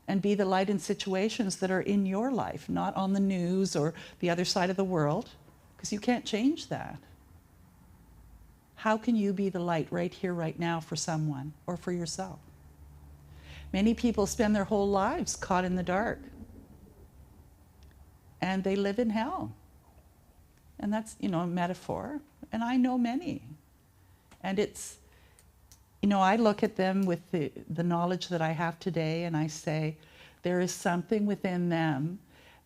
and be the light in situations that are in your life, not on the news or the other side of the world, because you can't change that. How can you be the light right here, right now for someone or for yourself? Many people spend their whole lives caught in the dark, and they live in hell. And that's, a metaphor, and I know many. And it's, I look at them with the knowledge that I have today, and I say, there is something within them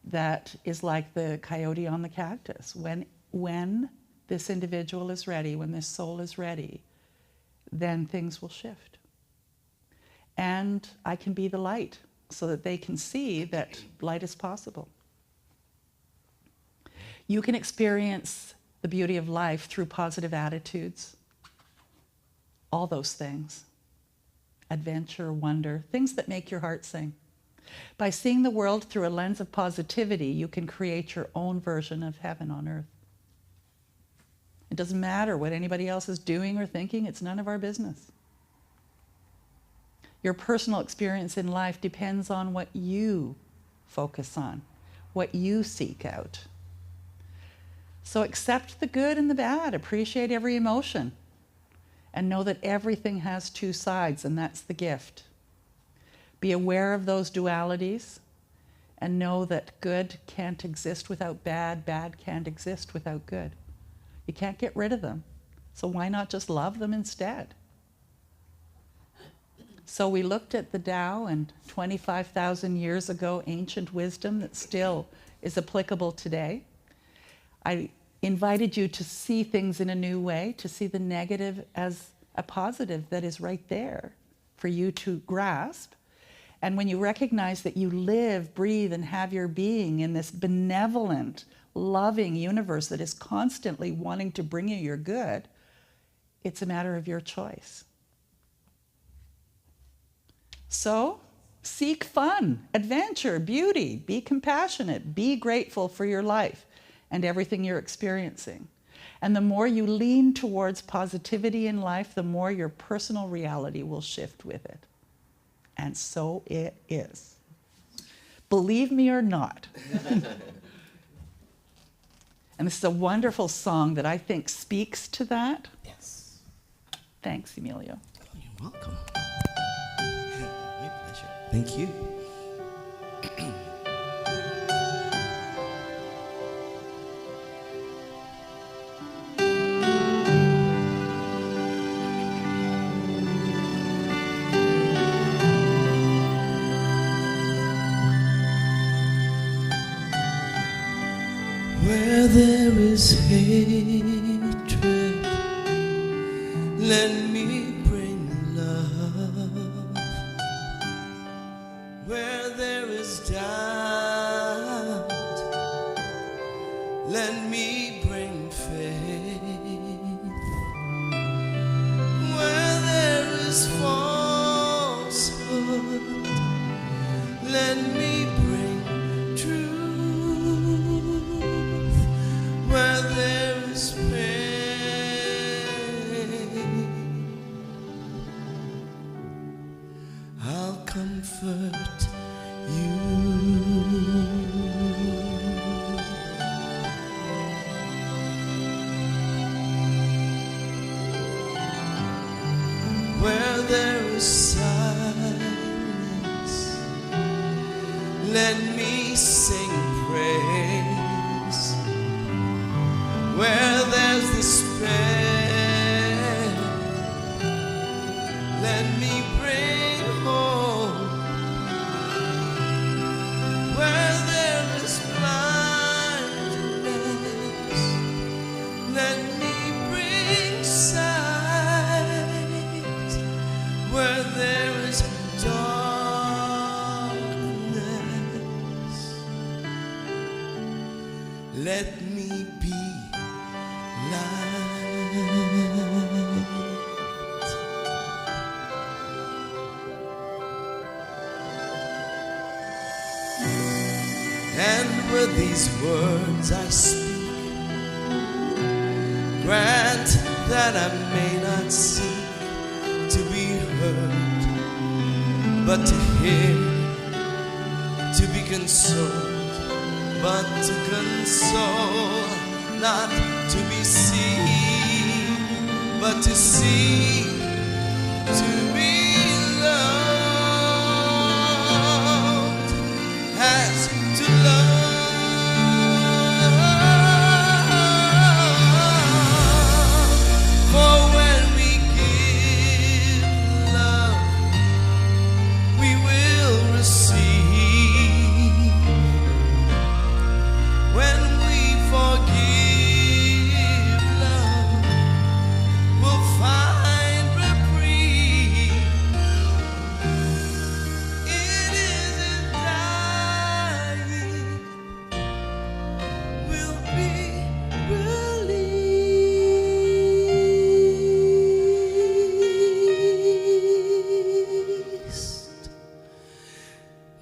that is like the coyote on the cactus. When this individual is ready, when this soul is ready, then things will shift. And I can be the light so that they can see that light is possible. You can experience the beauty of life through positive attitudes, all those things. Adventure, wonder, things that make your heart sing. By seeing the world through a lens of positivity, you can create your own version of heaven on earth. It doesn't matter what anybody else is doing or thinking, it's none of our business. Your personal experience in life depends on what you focus on, what you seek out. So accept the good and the bad, appreciate every emotion, and know that everything has two sides, and that's the gift. Be aware of those dualities, and know that good can't exist without bad, bad can't exist without good. You can't get rid of them, so why not just love them instead? So we looked at the Tao and 25,000 years ago, ancient wisdom that still is applicable today. I invited you to see things in a new way, to see the negative as a positive that is right there for you to grasp. And when you recognize that you live, breathe, and have your being in this benevolent, loving universe that is constantly wanting to bring you your good, it's a matter of your choice. So, seek fun, adventure, beauty, be compassionate, be grateful for your life and everything you're experiencing. And the more you lean towards positivity in life, the more your personal reality will shift with it. And so it is. Believe me or not. And this is a wonderful song that I think speaks to that. Yes. Thanks, Emilio. Oh, you're welcome. My pleasure. Thank you. Where there is hatred, let me bring love. Where there is doubt, comfort you. Where there is silence, let me sing praise. Where there's despair, let me bring hope. Where there is blindness, let me bring sight. Where there is darkness, let me be light. And with these words I speak, grant that I may not seek to be heard, but to hear, to be consoled, but to console, not to be seen, but to see, to be loved, as to love. For when we give love, we will receive. When we forgive love, we'll find reprieve. It isn't dying, we'll be released.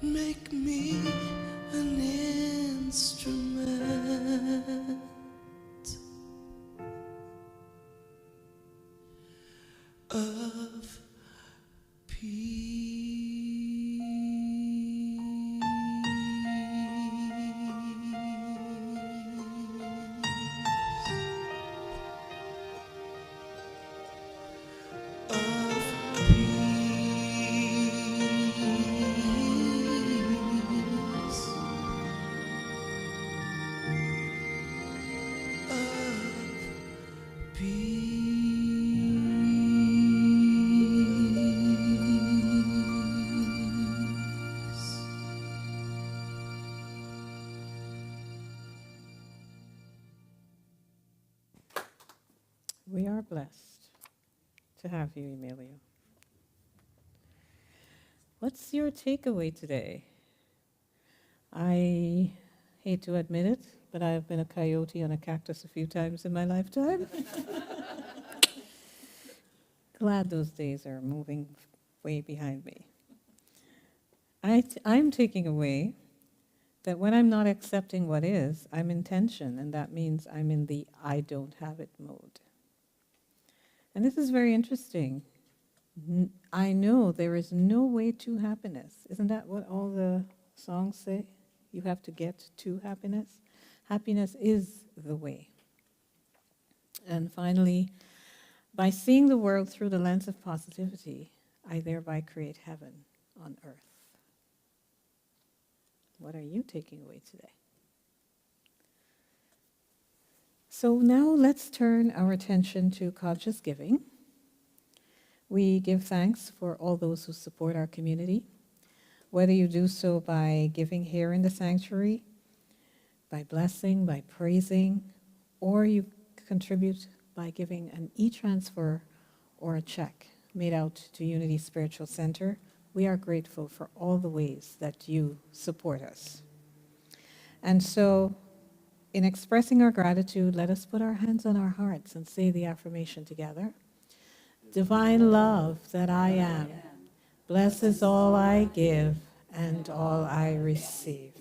Make me an instrument of We are blessed to have you, Emilio. What's your takeaway today? I hate to admit it, but I have been a coyote on a cactus a few times in my lifetime. Glad those days are moving way behind me. I'm taking away that when I'm not accepting what is, I'm in tension, and that means I'm in the I don't have it mode. And this is very interesting. I know there is no way to happiness. Isn't that what all the songs say? You have to get to happiness. Happiness is the way. And finally, by seeing the world through the lens of positivity, I thereby create heaven on earth. What are you taking away today? So now let's turn our attention to conscious giving. We give thanks for all those who support our community, whether you do so by giving here in the sanctuary, by blessing, by praising, or you contribute by giving an e-transfer or a check made out to Unity Spiritual Center. We are grateful for all the ways that you support us. And so, in expressing our gratitude, let us put our hands on our hearts and say the affirmation together. Divine love that I am, blesses all I give and all I receive.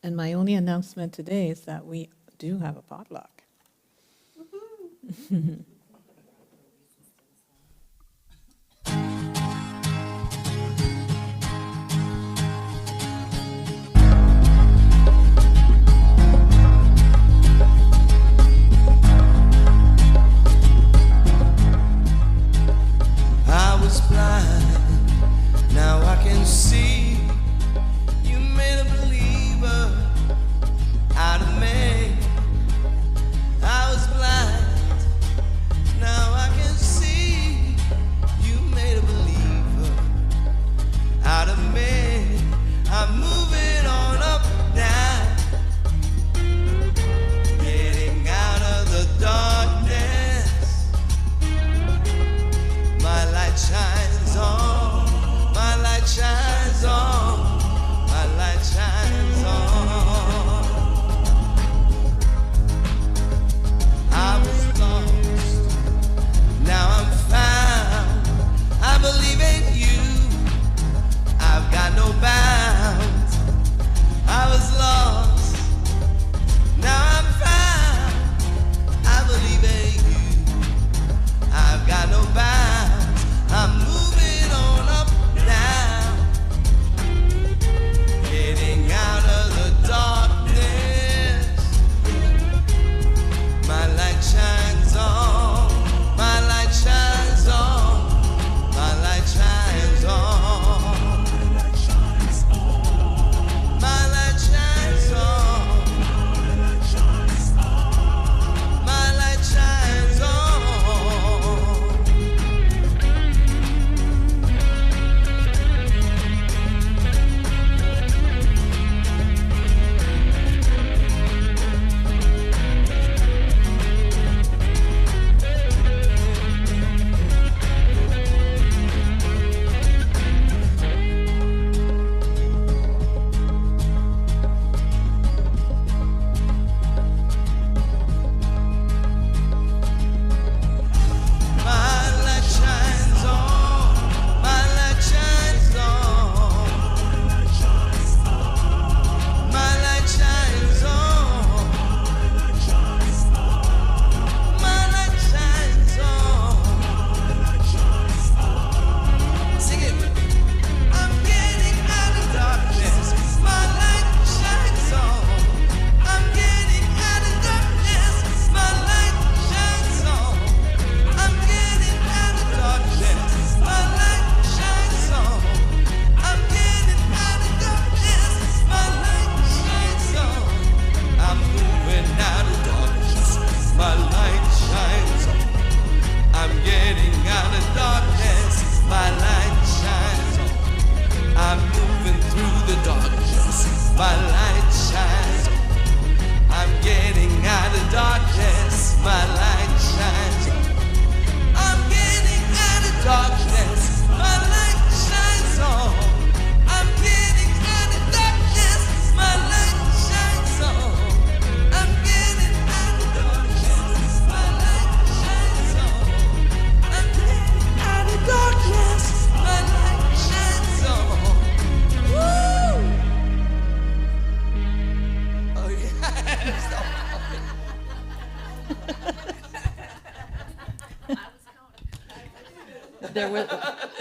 And my only announcement today is that we do have a potluck.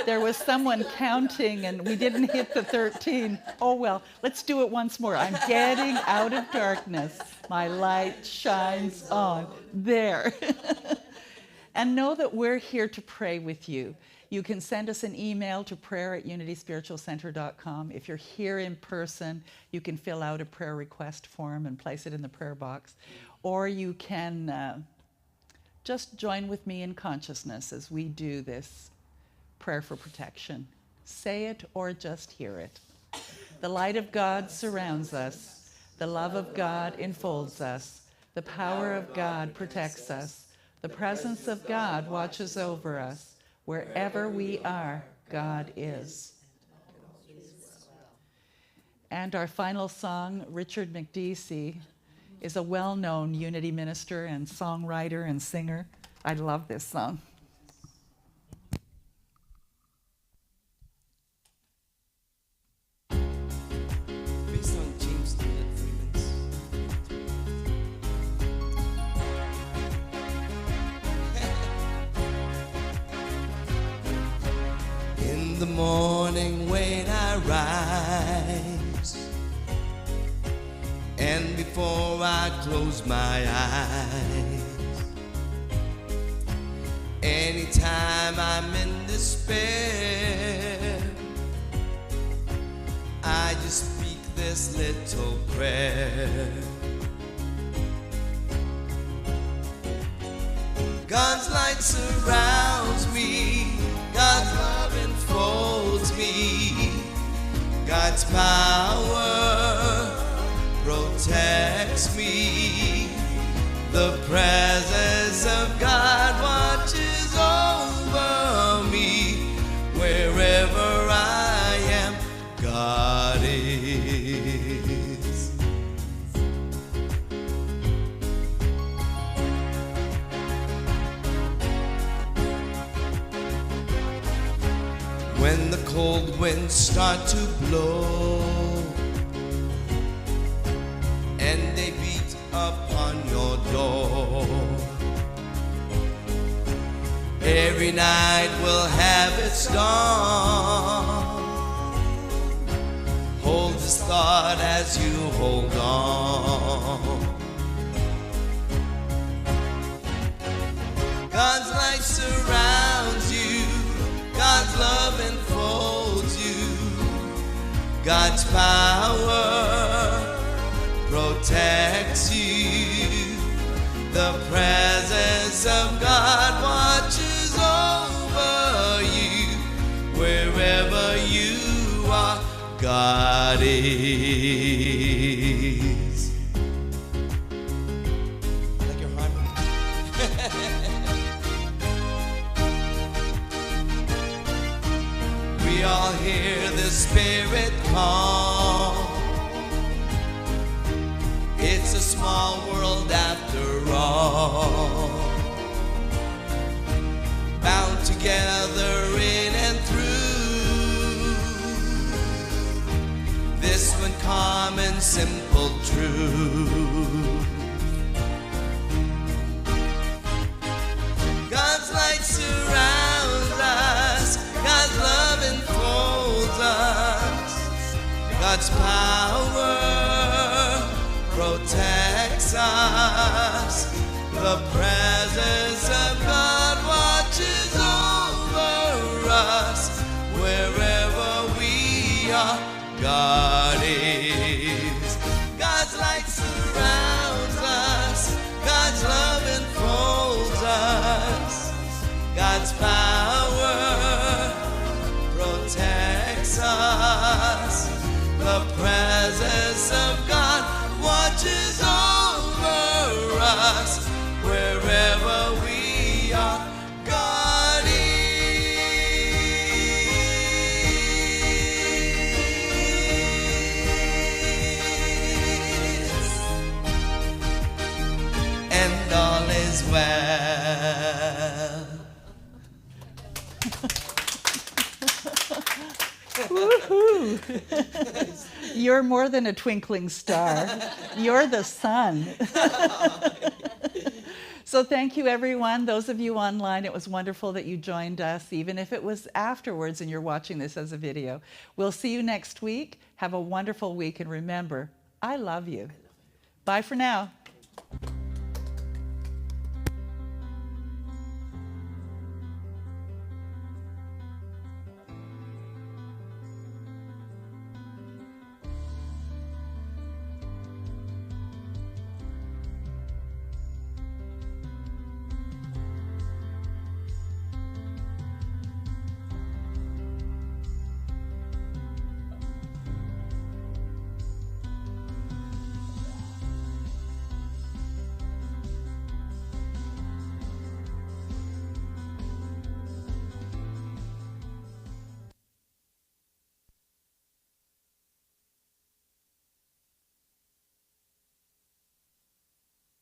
there was someone counting and we didn't hit the 13. Oh well, let's do it once more. I'm getting out of darkness. My light shines on. There. And know that we're here to pray with you. You can send us an email to prayer@unityspiritualcenter.com. If you're here in person, you can fill out a prayer request form and place it in the prayer box. Or you can just join with me in consciousness as we do this prayer for protection. Say it or just hear it. The light of God surrounds us. The love of God enfolds us. The power of God protects us. The presence of God watches over us. Wherever we are, God is. And our final song, Richard McDeesey, is a well-known Unity minister and songwriter and singer. I love this song. Based on James Tillett Freeman's. In the morning when I rise, and before I close my eyes, anytime I'm in despair, I just speak this little prayer. God's light surrounds me, God's love enfolds me, God's power protects me. The presence of God watches over me. Wherever I am, God is. When the cold winds start to blow and they beat upon your door, every night will have its dawn. Hold this thought as you hold on. God's light surrounds you, God's love enfolds you, God's power protects you. The presence of God watches over you. Wherever you are, God is. Like your harmony. We all hear the Spirit call. It's a small world after all, bound together in and through this one common simple truth. God's light surrounds us, God's love enfolds us, God's power protects us. The presence of God watches over us. Wherever we are, God is. God's light surrounds us, God's love enfolds us, God's power protects us. The presence of God watches over us. Wherever we are, God is. And all is well. Woohoo! You're more than a twinkling star. You're the sun. So thank you, everyone. Those of you online, it was wonderful that you joined us, even if it was afterwards and you're watching this as a video. We'll see you next week. Have a wonderful week, and remember, I love you. Bye for now.